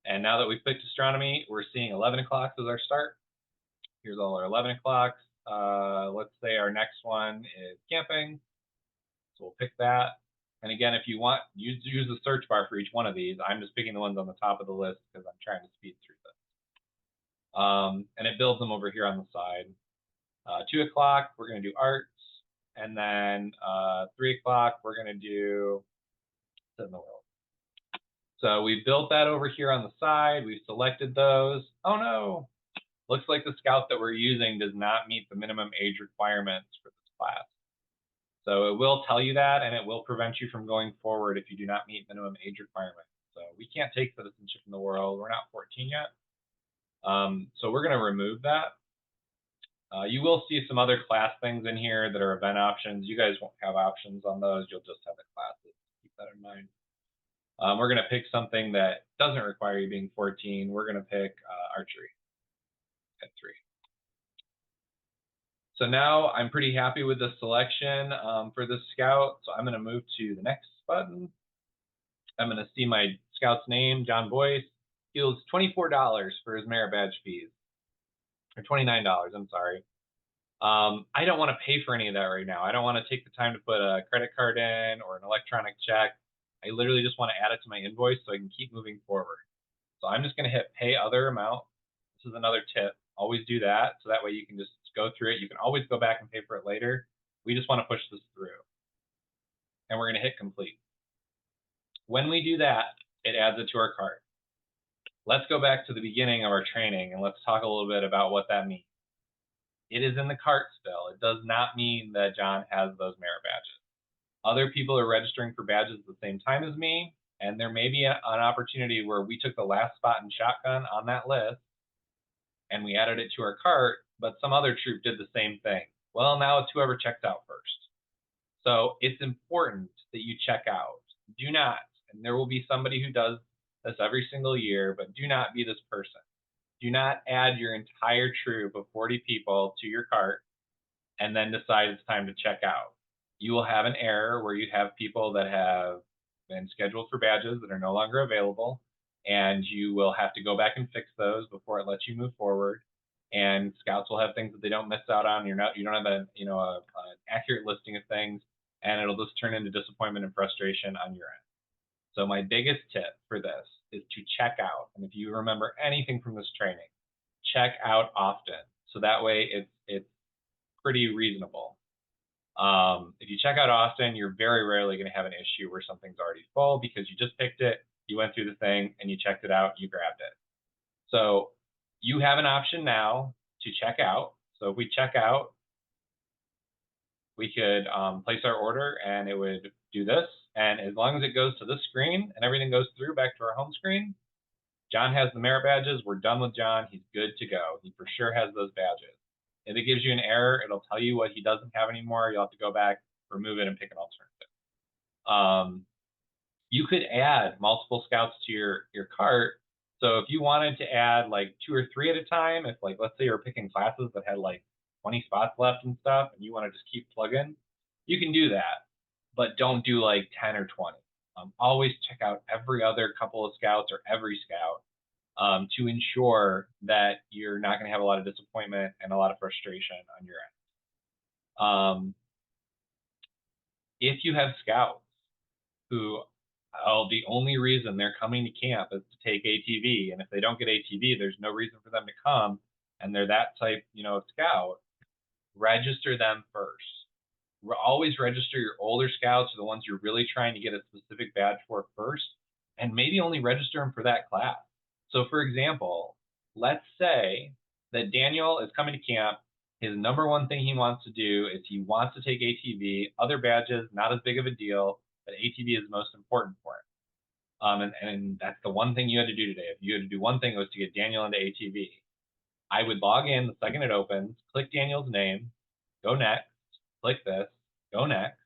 A: And now that we've picked astronomy, we're seeing 11 o'clocks as our start. Here's all our 11 o'clocks. Let's say our next one is camping. So we'll pick that. And again, if you want, use the search bar for each one of these. I'm just picking the ones on the top of the list because I'm trying to speed through this. And it builds them over here on the side. 2 o'clock, we're going to do arts. And then 3 o'clock, we're going to do sit in the world. So we built that over here on the side. We've selected those. Oh no, looks like the scout that we're using does not meet the minimum age requirements for this class. So it will tell you that, and it will prevent you from going forward if you do not meet minimum age requirements. So we can't take citizenship in the world. We're not 14 yet. So we're going to remove that. You will see some other class things in here that are event options. You guys won't have options on those. You'll just have the classes. Keep that in mind. We're going to pick something that doesn't require you being 14. We're going to pick archery at 3. So now I'm pretty happy with the selection for this scout. So I'm going to move to the next button. I'm going to see my scout's name, John Boyce. He owes $24 for his merit badge fees, or $29, I'm sorry. I don't want to pay for any of that right now. I don't want to take the time to put a credit card in or an electronic check. I literally just want to add it to my invoice so I can keep moving forward. So I'm just going to hit pay other amount. This is another tip. Always do that. So that way you can just go through it. You can always go back and pay for it later. We just want to push this through. And we're going to hit complete. When we do that, it adds it to our cart. Let's go back to the beginning of our training and let's talk a little bit about what that means. It is in the cart still. It does not mean that John has those merit badges. Other people are registering for badges at the same time as me, and there may be an opportunity where we took the last spot in shotgun on that list and we added it to our cart, but some other troop did the same thing. Well, now it's whoever checked out first. So it's important that you check out. Do not, and there will be somebody who does this every single year, but do not be this person. Do not add your entire troop of 40 people to your cart and then decide it's time to check out. You will have an error where you have people that have been scheduled for badges that are no longer available, and you will have to go back and fix those before it lets you move forward. And scouts will have things that they don't miss out on. You don't have an accurate listing of things, and it'll just turn into disappointment and frustration on your end. So my biggest tip for this is to check out. And if you remember anything from this training, check out often. So that way it's pretty reasonable. If you check out often, you're very rarely going to have an issue where something's already full because you just picked it, you went through the thing, and you checked it out, you grabbed it. So You have an option now to check out. So if we check out, we could place our order and it would do this. And as long as it goes to this screen and everything goes through back to our home screen, John has the merit badges. We're done with John. He's good to go. He for sure has those badges. If it gives you an error, it'll tell you what he doesn't have anymore. You'll have to go back, remove it, and pick an alternative. You could add multiple scouts to your cart. So if you wanted to add like 2 or 3 at a time, if like, let's say you're picking classes that had like 20 spots left and stuff, and you want to just keep plugging, you can do that, but don't do like 10 or 20. Always check out every other couple of scouts or every scout to ensure that you're not going to have a lot of disappointment and a lot of frustration on your end. If you have scouts who the only reason they're coming to camp is to take ATV, and if they don't get ATV, there's no reason for them to come, and they're that type, of scout, register them first. Always register your older scouts or the ones you're really trying to get a specific badge for first, and maybe only register them for that class. So for example, let's say that Daniel is coming to camp. His number one thing he wants to do is he wants to take ATV. Other badges, not as big of a deal, but ATV is most important for him. And that's the one thing you had to do today. If you had to do one thing, it was to get Daniel into ATV. I would log in the second it opens, click Daniel's name, go next, click this, go next,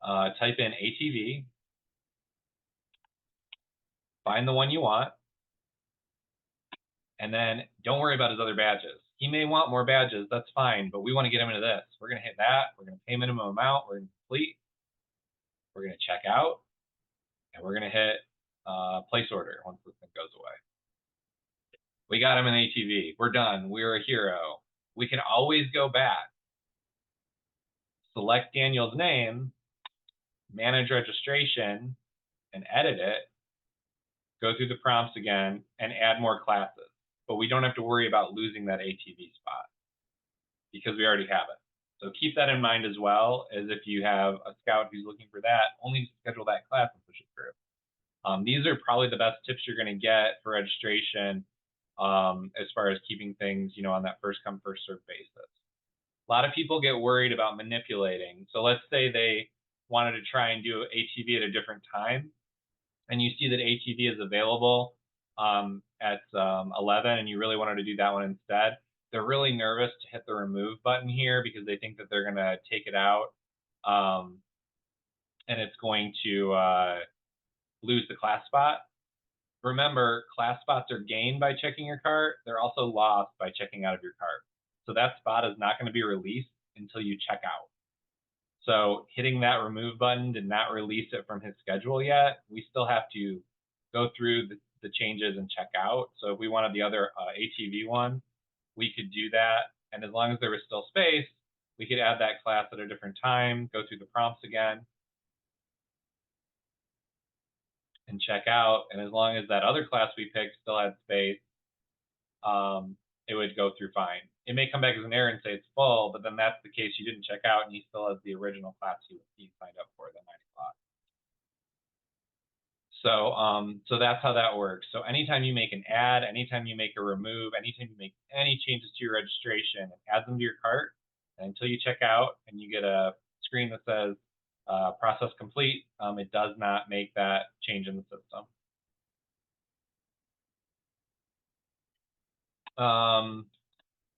A: type in ATV, find the one you want, and then don't worry about his other badges. He may want more badges, that's fine, but we want to get him into this. We're going to hit that, we're going to pay minimum amount, we're going to complete, we're going to check out, and we're going to hit place order once this thing goes away. We got him an ATV. We're done. We're a hero. We can always go back, select Daniel's name, manage registration, and edit it, go through the prompts again, and add more classes. But we don't have to worry about losing that ATV spot because we already have it. So keep that in mind as well, as if you have a scout who's looking for that, only schedule that class and push it through. These are probably the best tips you're going to get for registration as far as keeping things, on that first come, first serve basis. A lot of people get worried about manipulating. So let's say they wanted to try and do ATV at a different time, and you see that ATV is available at 11, and you really wanted to do that one instead. They're really nervous to hit the remove button here because they think that they're going to take it out, and it's going to lose the class spot. Remember, class spots are gained by checking your cart. They're also lost by checking out of your cart. So that spot is not going to be released until you check out. So hitting that remove button did not release it from his schedule yet. We still have to go through the changes and check out. So if we wanted the other ATV one, we could do that. And as long as there was still space, we could add that class at a different time, go through the prompts again, and check out. And as long as that other class we picked still had space, it would go through fine. It may come back as an error and say it's full, but then that's the case you didn't check out and he still has the original class he signed up for, the 9 o'clock. So that's how that works. So anytime you make an add, anytime you make a remove, anytime you make any changes to your registration and add them to your cart, and until you check out and you get a screen that says process complete, it does not make that change in the system.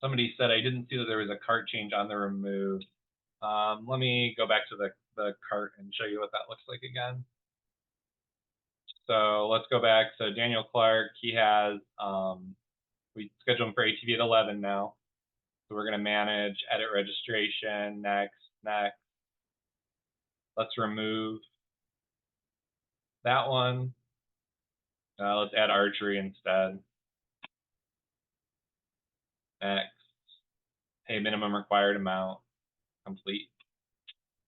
A: Somebody said I didn't see that there was a cart change on the remove. Let me go back to the cart and show you what that looks like again. So let's go back. So Daniel Clark, he has, we scheduled him for ATV at 11 now. So we're going to manage, edit registration, next. Let's remove that one. Let's add archery instead. Next. Pay minimum required amount. Complete.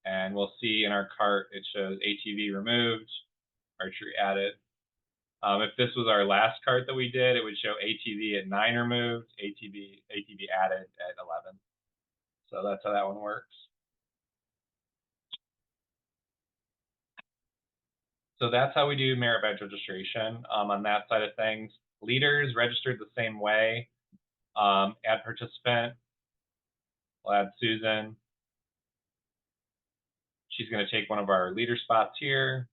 A: And we'll see in our cart, it shows ATV removed, archery added. If this was our last cart that we did, it would show ATV at 9 removed, ATV added at 11. So that's how that one works. So that's how we do merit badge registration on that side of things. Leaders registered the same way. Add participant. We'll add Susan. She's going to take one of our leader spots here.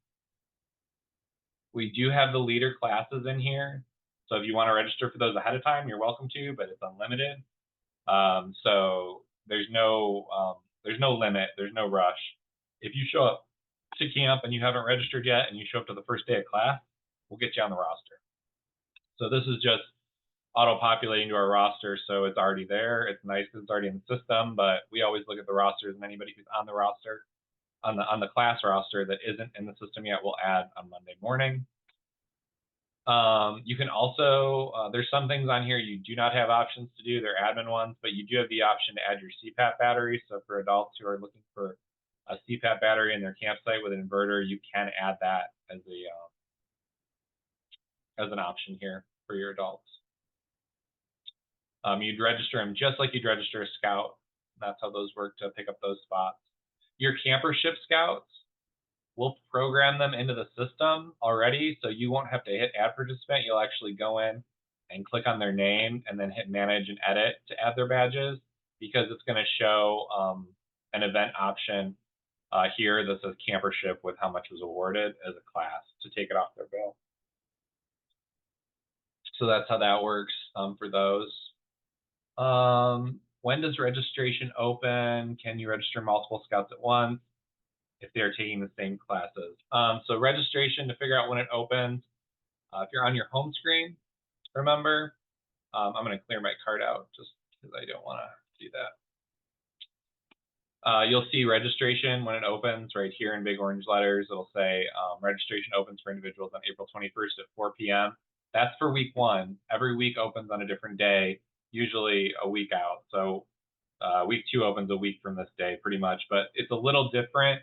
A: We do have the leader classes in here. So if you want to register for those ahead of time, you're welcome to, but it's unlimited. So there's no limit, there's no rush. If you show up to camp and you haven't registered yet and you show up to the first day of class, we'll get you on the roster. So this is just auto-populating to our roster, so it's already there. It's nice because it's already in the system, but we always look at the rosters, and anybody who's on the roster, on the class roster that isn't in the system yet, we'll add on Monday morning. You can also, there's some things on here you do not have options to do. They're admin ones, but you do have the option to add your CPAP battery. So for adults who are looking for a CPAP battery in their campsite with an inverter, you can add that as an option here for your adults. You'd register them just like you'd register a scout. That's how those work to pick up those spots. Your campership scouts, we'll program them into the system already, so you won't have to hit add participant. You'll actually go in and click on their name and then hit manage and edit to add their badges, because it's going to show an event option here that says campership with how much was awarded as a class to take it off their bill. So that's how that works for those. When does registration open? Can you register multiple scouts at once if they're taking the same classes? So registration, to figure out when it opens, if you're on your home screen, remember, I'm going to clear my card out just because I don't want to do that. You'll see registration when it opens right here in big orange letters. It'll say registration opens for individuals on April 21st at 4 p.m. That's for week 1. Every week opens on a different day, usually a week out. So week 2 opens a week from this day pretty much, but it's a little different.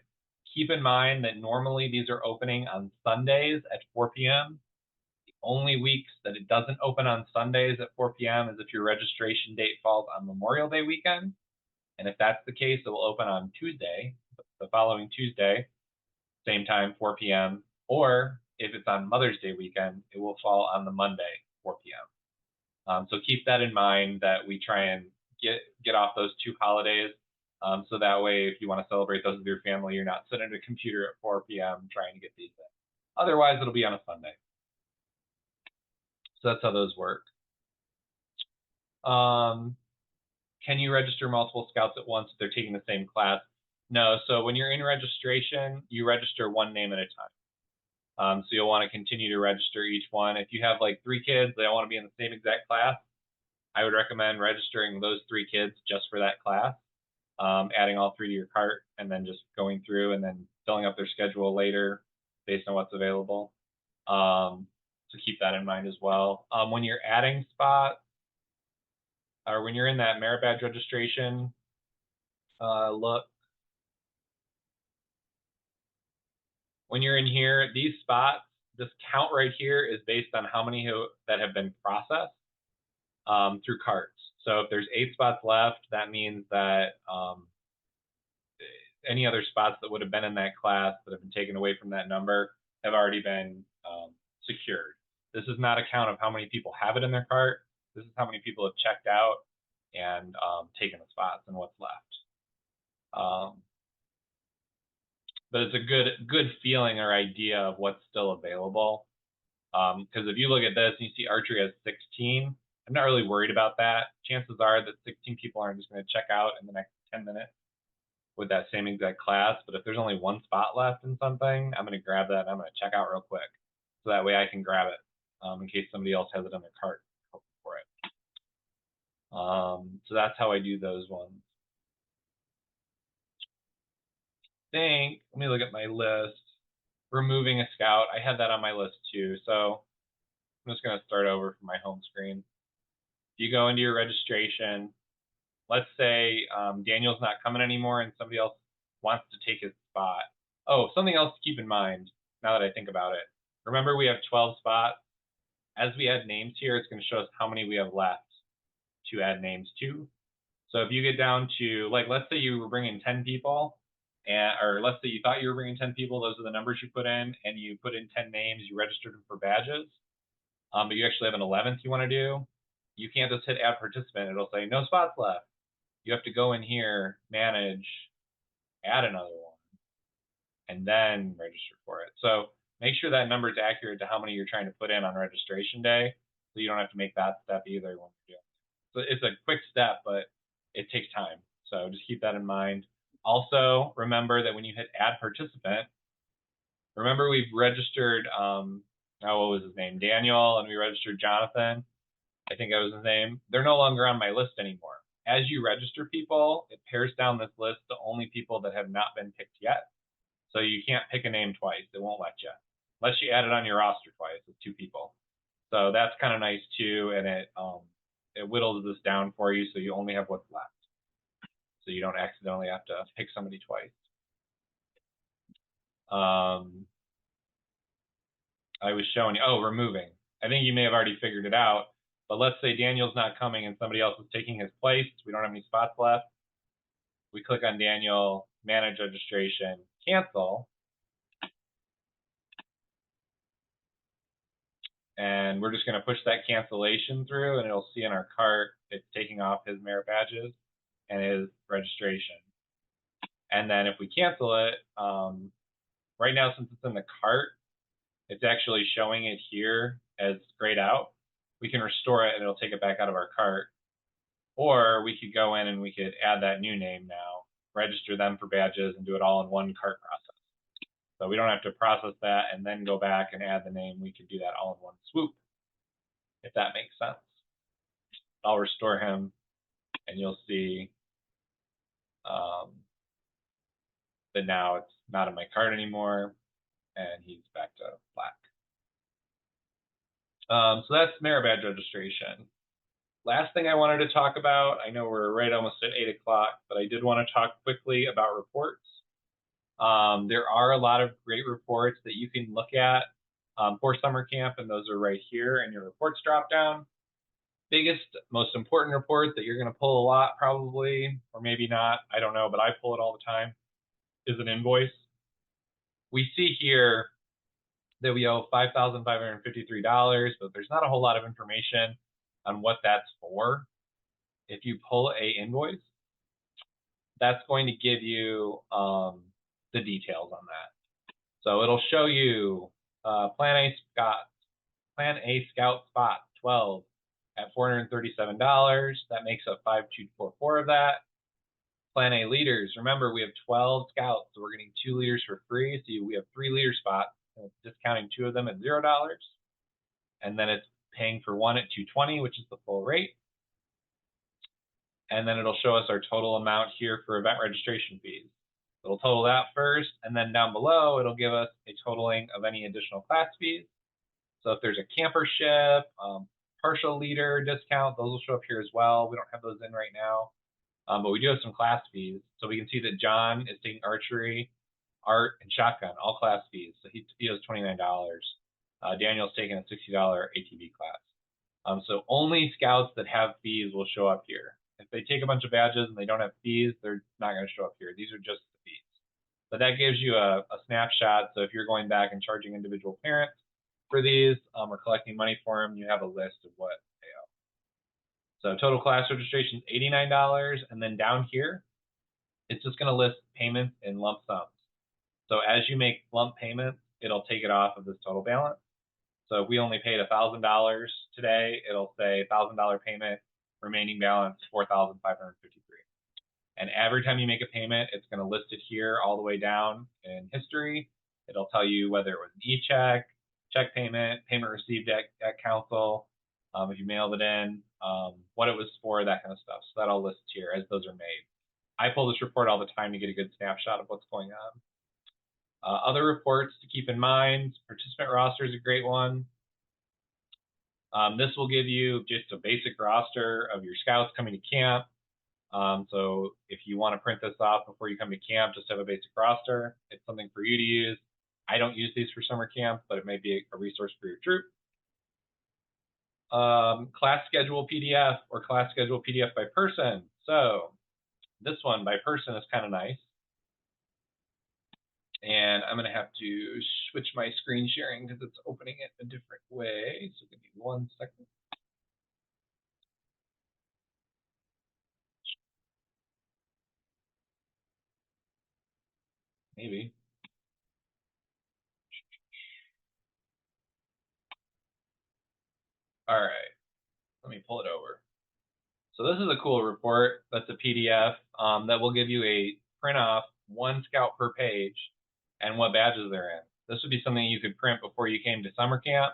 A: Keep in mind that normally these are opening on Sundays at 4 p.m. The only weeks that it doesn't open on Sundays at 4 p.m. is if your registration date falls on Memorial Day weekend. And if that's the case, it will open on Tuesday, the following Tuesday, same time, 4 p.m. Or if it's on Mother's Day weekend, it will fall on the Monday, 4 p.m. So keep that in mind, that we try and get off those 2 holidays. So that way, if you want to celebrate those with your family, you're not sitting at a computer at 4 p.m. trying to get these in. Otherwise, it'll be on a Sunday. So that's how those work. Can you register multiple scouts at once if they're taking the same class? No. So when you're in registration, you register one name at a time. So you'll want to continue to register each one. If you have like 3 kids, they all want to be in the same exact class, I would recommend registering those 3 kids just for that class, adding all 3 to your cart, and then just going through and then filling up their schedule later based on what's available. So keep that in mind as well. When you're adding spots, or when you're in that merit badge registration, look, when you're in here, these spots, this count right here is based on how many that have been processed through carts. So if there's 8 spots left, that means that any other spots that would have been in that class that have been taken away from that number have already been secured. This is not a count of how many people have it in their cart. This is how many people have checked out and taken the spots and what's left. But it's a good feeling or idea of what's still available. Because if you look at this and you see archery has 16, I'm not really worried about that. Chances are that 16 people aren't just going to check out in the next 10 minutes with that same exact class. But if there's only 1 spot left in something, I'm going to grab that and I'm going to check out real quick. So that way I can grab it in case somebody else has it on their cart for it. So that's how I do those ones. Let me look at my list. Removing a scout, I had that on my list too. So I'm just going to start over from my home screen. You go into your registration. Let's say Daniel's not coming anymore and somebody else wants to take his spot. Oh, something else to keep in mind now that I think about it. Remember, we have 12 spots. As we add names here, it's going to show us how many we have left to add names to. So if you get down to, like, let's say you were bringing 10 people, or let's say you thought you were bringing 10 people, those are the numbers you put in, and you put in 10 names, you registered them for badges. but you actually have an 11th you want to do, you can't just hit add participant. It'll say no spots left. You have to go in here, manage, add another one, and then register for it. So make sure that number is accurate to how many you're trying to put in on registration day, so you don't have to make that step either when you're doing it. So it's a quick step, but it takes time. So just keep that in mind. Also, remember that when you hit add participant, remember we've registered, what was his name? Daniel, and we registered Jonathan. I think that was his name. They're no longer on my list anymore. As you register people, it pares down this list to only people that have not been picked yet. So you can't pick a name twice. It won't let you. Unless you add it on your roster twice with 2 people. So that's kind of nice too, and it whittles this down for you so you only have what's left. So you don't accidentally have to pick somebody twice. I was showing you, removing. I think you may have already figured it out, but let's say Daniel's not coming and somebody else is taking his place. We don't have any spots left. We click on Daniel, manage registration, cancel. And we're just going to push that cancellation through, and it'll see in our cart it's taking off his merit badges and his registration. And then if we cancel it, right now since it's in the cart, it's actually showing it here as grayed out. We can restore it and it'll take it back out of our cart. Or we could go in and we could add that new name now, register them for badges, and do it all in one cart process. So we don't have to process that and then go back and add the name. We could do that all in one swoop, if that makes sense. I'll restore him, and you'll see that now it's not in my cart anymore, and he's back to black. So that's merit badge registration. Last thing I wanted to talk about, I know we're right almost at 8 o'clock, but I did want to talk quickly about reports. There are a lot of great reports that you can look at for summer camp, and those are right here in your reports dropdown. Biggest, most important report that you're going to pull a lot probably, or maybe not, I don't know, but I pull it all the time, is an invoice. We see here that we owe $5,553, but there's not a whole lot of information on what that's for. If you pull a invoice, that's going to give you the details on that. So it'll show you Plan A Scout spot 12 at $437. That makes up 5244 of that. Plan A leaders, remember we have 12 scouts, so we're getting 2 leaders for free. So we have 3 leader spots, and it's discounting 2 of them at $0. And then it's paying for 1 at $220, which is the full rate. And then it'll show us our total amount here for event registration fees. It'll total that first, and then down below, it'll give us a totaling of any additional class fees. So if there's a campership, partial leader discount, those will show up here as well. We don't have those in right now, but we do have some class fees. So we can see that John is taking archery, art, and shotgun, all class fees. So he owes $29. Daniel's taking a $60 ATV class. So only scouts that have fees will show up here. If they take a bunch of badges and they don't have fees, they're not going to show up here. These are just the fees. But that gives you a snapshot. So if you're going back and charging individual parents for these or collecting money for them, you have a list of what they owe. So total class registration is $89. And then down here, it's just going to list payments in lump sums. So as you make lump payments, it'll take it off of this total balance. So if we only paid $1,000 today, it'll say $1,000 payment, remaining balance $4,553. And every time you make a payment, it's going to list it here all the way down in history. It'll tell you whether it was an e-check, check payment, payment received at council, if you mailed it in, what it was for, that kind of stuff. So that all lists here as those are made. I pull this report all the time to get a good snapshot of what's going on. Other reports to keep in mind, participant roster is a great one. This will give you just a basic roster of your scouts coming to camp. So if you want to print this off before you come to camp, just have a basic roster. It's something for you to use. I don't use these for summer camp, but it may be a resource for your troop. Class schedule PDF or class schedule PDF by person. So this one by person is kind of nice. And I'm going to have to switch my screen sharing because it's opening it a different way. So give me 1 second. Maybe. All right. Let me pull it over. So this is a cool report. That's a PDF that will give you a print off 1 scout per page and what badges they're in. This would be something you could print before you came to summer camp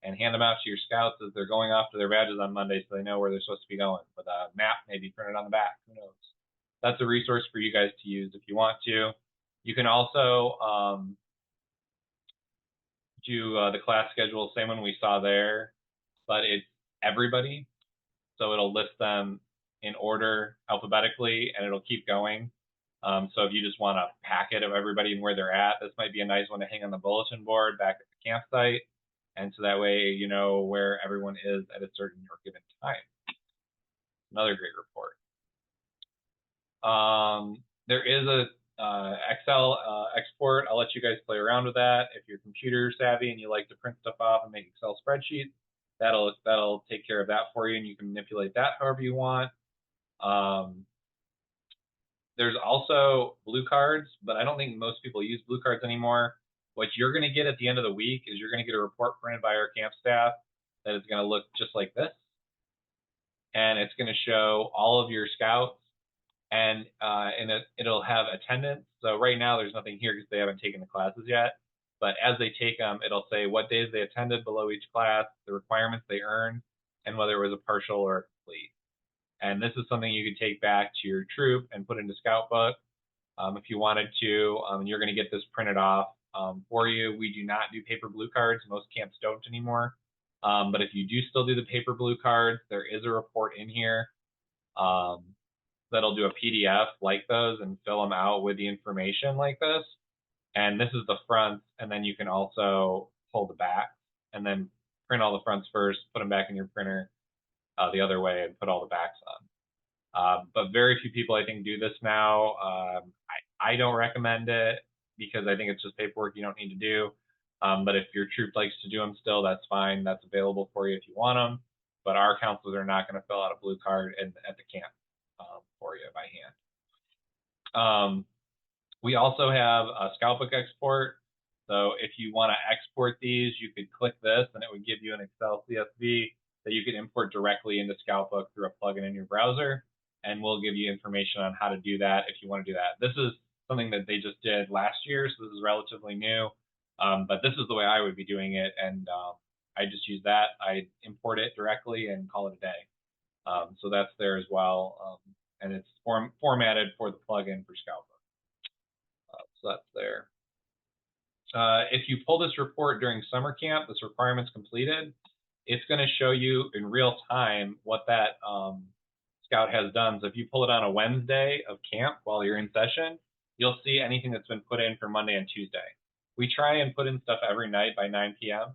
A: and hand them out to your scouts as they're going off to their badges on Monday so they know where they're supposed to be going. With a map maybe printed on the back, who knows. That's a resource for you guys to use if you want to. You can also do the class schedule, same one we saw there, but it's everybody. So it'll list them in order alphabetically, and it'll keep going. So if you just want a packet of everybody and where they're at, this might be a nice one to hang on the bulletin board back at the campsite. And so that way you know where everyone is at a certain or given time. Another great report. There is a Excel export. I'll let you guys play around with that. If you're computer savvy and you like to print stuff off and make Excel spreadsheets, that'll take care of that for you, and you can manipulate that however you want. There's also blue cards, but I don't think most people use blue cards anymore. What you're going to get at the end of the week is you're going to get a report printed by our camp staff that is going to look just like this. And it's going to show all of your scouts, and it'll have attendance. So right now there's nothing here because they haven't taken the classes yet. But as they take them, it'll say what days they attended below each class, the requirements they earned, and whether it was a partial or a complete. And this is something you could take back to your troop and put into Scout Book if you wanted to. You're going to get this printed off for you. We do not do paper blue cards. Most camps don't anymore. But if you do still do the paper blue cards, there is a report in here that'll do a PDF like those and fill them out with the information like this. And this is the front, and then you can also pull the back and then print all the fronts first, put them back in your printer the other way, and put all the backs on. But very few people, I think, do this now. I don't recommend it because I think it's just paperwork you don't need to do. But if your troop likes to do them still, that's fine. That's available for you if you want them. But our counselors are not going to fill out a blue card at the camp for you by hand. We also have a Scout Book export. So if you want to export these, you could click this and it would give you an Excel CSV that you could import directly into Scout Book through a plugin in your browser. And we'll give you information on how to do that if you want to do that. This is something that they just did last year, so this is relatively new. But this is the way I would be doing it. And I just use that. I import it directly and call it a day. So that's there as well. And it's formatted for the plugin for Scout Book. So that's there. If you pull this report during summer camp, this requirement's completed, it's going to show you in real time what that scout has done. So if you pull it on a Wednesday of camp while you're in session, you'll see anything that's been put in for Monday and Tuesday. We try and put in stuff every night by 9 p.m.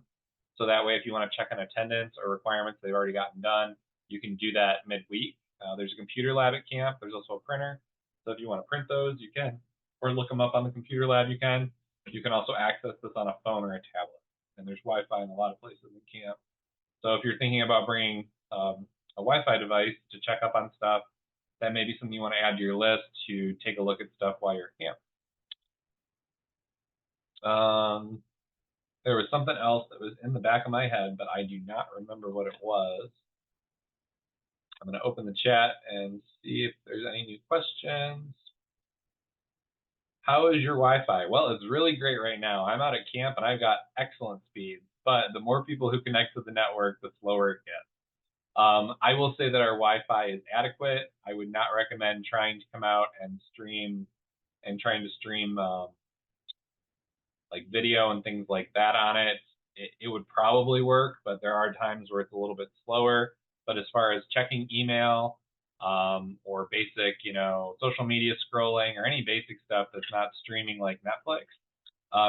A: So that way, if you want to check on attendance or requirements they've already gotten done, you can do that midweek. There's a computer lab at camp. There's also a printer. So if you want to print those, you can. Or look them up on the computer lab, you can. You can also access this on a phone or a tablet. And there's Wi-Fi in a lot of places in camp. So if you're thinking about bringing a Wi-Fi device to check up on stuff, that may be something you want to add to your list to take a look at stuff while you're at camp. There was something else that was in the back of my head, but I do not remember what it was. I'm going to open the chat and see if there's any new questions. How is your Wi-Fi? Well, it's really great right now. I'm out at camp and I've got excellent speed, but the more people who connect to the network, the slower it gets. I will say that our Wi-Fi is adequate. I would not recommend trying to come out and stream like video and things like that on it. It would probably work, but there are times where it's a little bit slower. But as far as checking email or basic, social media scrolling or any basic stuff that's not streaming like Netflix,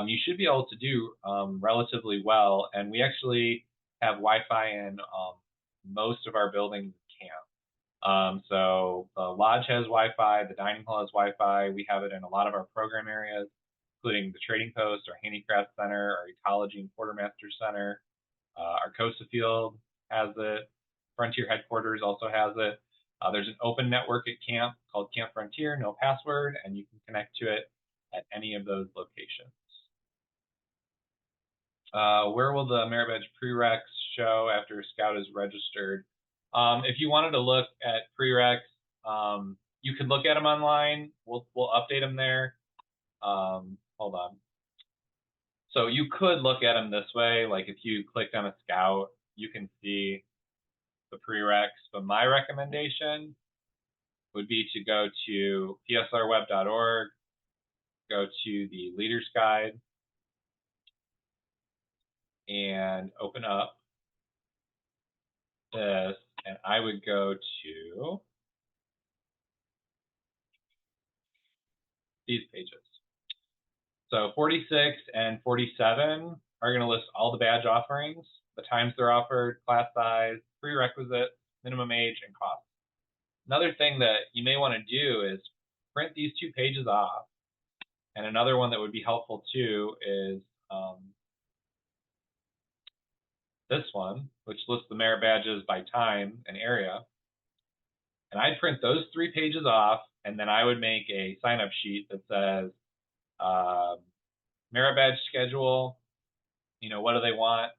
A: you should be able to do relatively well. And we actually have Wi-Fi in most of our buildings at camp. So the lodge has Wi-Fi, the dining hall has Wi-Fi. We have it in a lot of our program areas. including the Trading Post, our Handicraft Center, our Ecology and Quartermaster Center. Our COSA field has it. Frontier Headquarters also has it. There's an open network at camp called Camp Frontier, no password, and you can connect to it at any of those locations. Where will the Merit Badge prereqs show after a scout is registered? If you wanted to look at prereqs, you could look at them online. We'll update them there. Hold on. So you could look at them this way. Like if you clicked on a scout, you can see the prereqs. But my recommendation would be to go to pslrweb.org, go to the Leader's Guide, and open up this, and I would go to these pages. So 46 and 47 are going to list all the badge offerings, the times they're offered, class size, prerequisites, minimum age, and cost. Another thing that you may want to do is print these 2 pages off. And another one that would be helpful too is this one, which lists the merit badges by time and area. And I'd print those 3 pages off, and then I would make a sign-up sheet that says merit badge schedule, what do they want,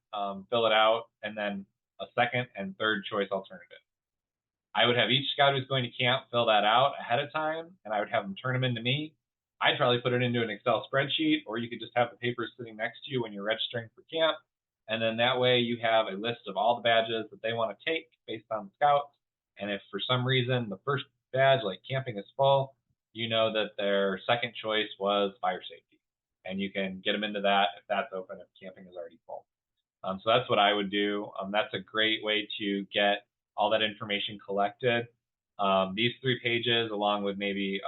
A: fill it out, and then a second and third choice alternative. I would have each scout who's going to camp fill that out ahead of time, and I would have them turn them into me. I'd probably put it into an Excel spreadsheet, or you could just have the papers sitting next to you when you're registering for camp. And then that way you have a list of all the badges that they want to take based on the scouts. And if for some reason the first badge, like camping, is full, you know that their second choice was fire safety. And you can get them into that if that's open, if camping is already full. So that's what I would do. That's a great way to get all that information collected. These 3 pages, along with maybe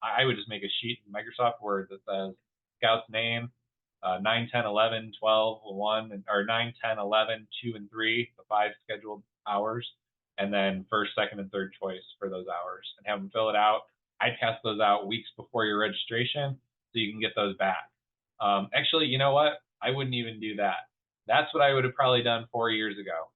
A: I would just make a sheet in Microsoft Word that says scout's name, 9, 10, 11, 12, 1, or 9, 10, 11, 2, and 3, the 5 scheduled hours, and then first, second, and third choice for those hours, and have them fill it out. I'd pass those out weeks before your registration so you can get those back. Actually, you know what? I wouldn't even do that. That's what I would have probably done 4 years ago.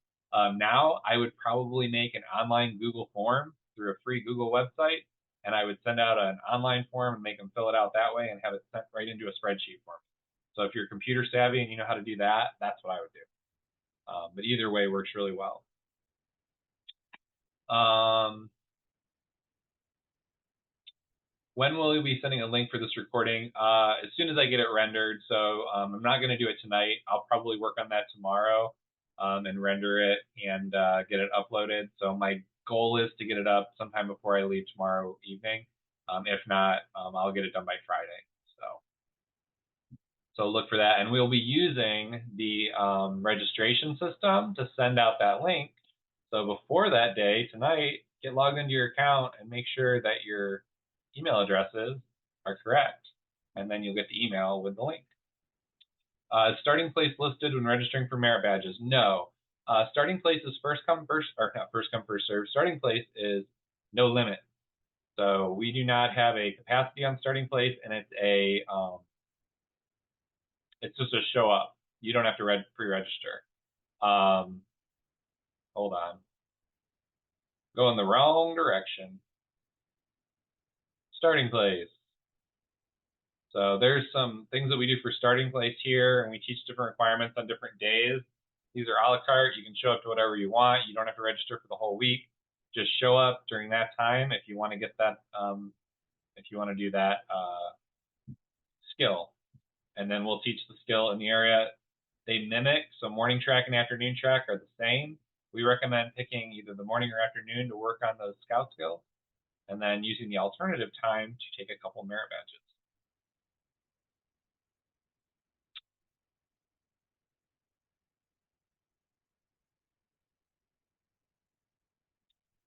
A: Now, I would probably make an online Google form through a free Google website, and I would send out an online form and make them fill it out that way and have it sent right into a spreadsheet for me. So if you're computer savvy and you know how to do that, that's what I would do. But either way works really well. When will we be sending a link for this recording? As soon as I get it rendered. So I'm not going to do it tonight. I'll probably work on that tomorrow and render it and get it uploaded. So my goal is to get it up sometime before I leave tomorrow evening. If not, I'll get it done by Friday. So look for that. And we'll be using the registration system to send out that link. So before that day, tonight, get logged into your account and make sure that your email addresses are correct. And then you'll get the email with the link. Starting place listed when registering for merit badges? No. Starting place is first come, first, or not first come, first serve. Starting place is no limit. So we do not have a capacity on starting place, and it's just a show up. You don't have to pre-register. Hold on. Going the wrong direction. Starting place. So there's some things that we do for starting place here, and we teach different requirements on different days. These are a la carte. You can show up to whatever you want. You don't have to register for the whole week. Just show up during that time if you want to get that, if you want to do that skill. And then we'll teach the skill in the area they mimic. So morning track and afternoon track are the same. We recommend picking either the morning or afternoon to work on those scout skills, and then using the alternative time to take a couple merit badges.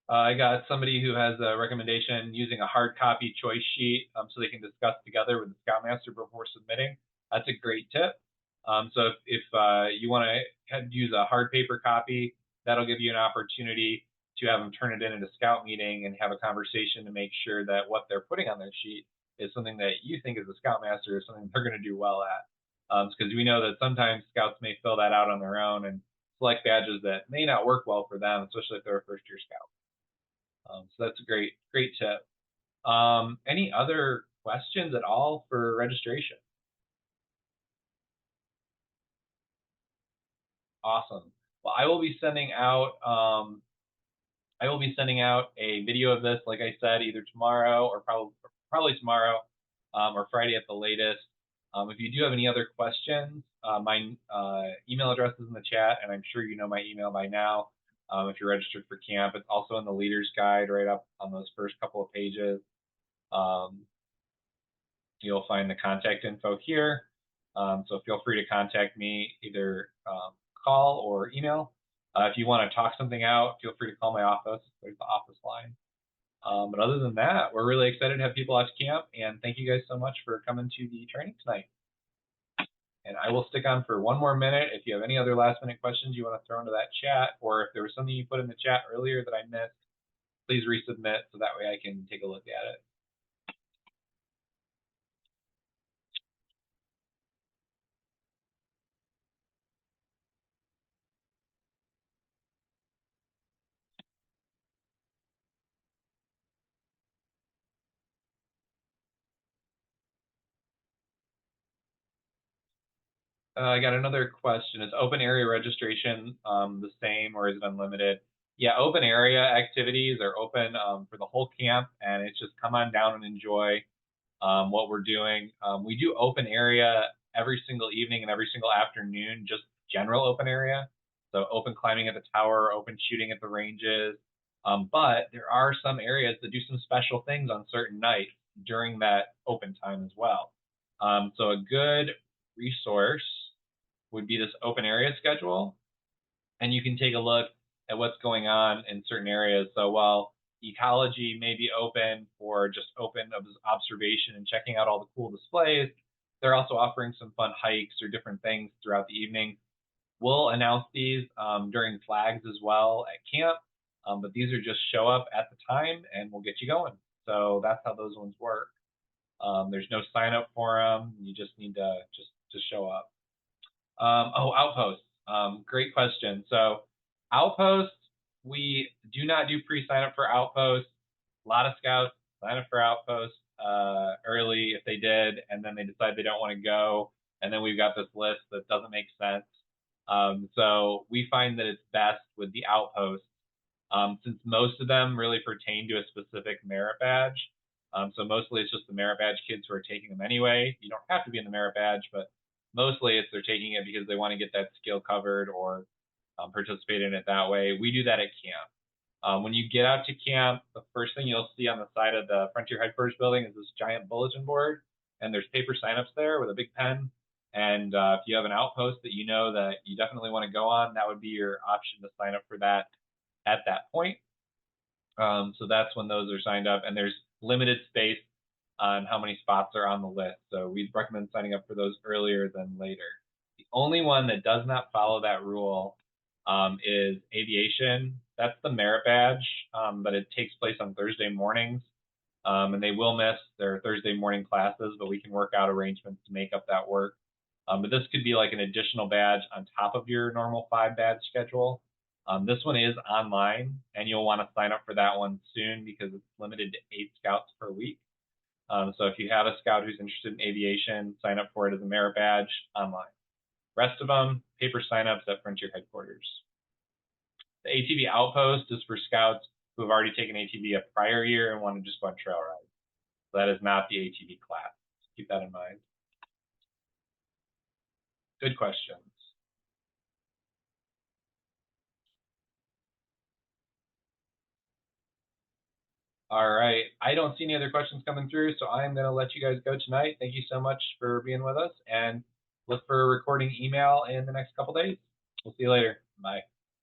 A: I got somebody who has a recommendation using a hard copy choice sheet so they can discuss together with the Scoutmaster before submitting. That's a great tip. So if you want to use a hard paper copy, that'll give you an opportunity to have them turn it in at a scout meeting and have a conversation to make sure that what they're putting on their sheet is something that you think as a Scoutmaster is something they're going to do well at. Because we know that sometimes Scouts may fill that out on their own and select badges that may not work well for them, especially if they're a first-year Scout. So that's a great tip. Any other questions at all for registration? Awesome. Well, I will be sending out a video of this, like I said, either tomorrow or probably tomorrow or Friday at the latest. If you do have any other questions, my email address is in the chat, and I'm sure you know my email by now. If you're registered for camp, it's also in the leader's guide right up on those first couple of pages. You'll find the contact info here. So feel free to contact me, either call or email. If you want to talk something out, feel free to call my office. There's the office line. But other than that, we're really excited to have people at camp, and thank you guys so much for coming to the training tonight. And I will stick on for one more minute. If you have any other last-minute questions you want to throw into that chat, or if there was something you put in the chat earlier that I missed, please resubmit so that way I can take a look at it. I got another question. Is open area registration the same, or is it unlimited? Yeah, open area activities are open for the whole camp, and it's just come on down and enjoy what we're doing. We do open area every single evening and every single afternoon, just general open area. So open climbing at the tower, open shooting at the ranges. But there are some areas that do some special things on certain nights during that open time as well. So a good resource would be this open area schedule, and you can take a look at what's going on in certain areas. So while ecology may be open for just open observation and checking out all the cool displays, they're also offering some fun hikes or different things throughout the evening. We'll announce these during flags as well at camp, but these are just show up at the time and we'll get you going. So that's how those ones work. There's no sign up for them. You just need to show up. Outposts. Great question. So Outposts, we do not do pre-sign up for Outposts. A lot of scouts sign up for Outposts early if they did, and then they decide they don't want to go, and then we've got this list that doesn't make sense. So we find that it's best with the Outposts, since most of them really pertain to a specific merit badge. So mostly it's just the merit badge kids who are taking them anyway. You don't have to be in the merit badge, but mostly it's they're taking it because they want to get that skill covered or participate in it that way. We do that at camp. When you get out to camp, the first thing you'll see on the side of the Frontier Headquarters building is this giant bulletin board, and there's paper signups there with a big pen. And if you have an outpost that you know that you definitely want to go on, that would be your option to sign up for that at that point. So that's when those are signed up, and there's limited space on how many spots are on the list. So we'd recommend signing up for those earlier than later. The only one that does not follow that rule is aviation. That's the merit badge, but it takes place on Thursday mornings. And they will miss their Thursday morning classes, but we can work out arrangements to make up that work. But this could be like an additional badge on top of your normal 5-badge schedule. This one is online, and you'll want to sign up for that one soon because it's limited to 8 scouts per week. So if you have a scout who's interested in aviation, sign up for it as a merit badge online. Rest of them, paper signups at Frontier Headquarters. The ATV Outpost is for scouts who have already taken ATV a prior year and want to just go on trail rides. So that is not the ATV class. Keep that in mind. Good questions. All right. I don't see any other questions coming through, so I'm going to let you guys go tonight. Thank you so much for being with us, and look for a recording email in the next couple days. We'll see you later. Bye.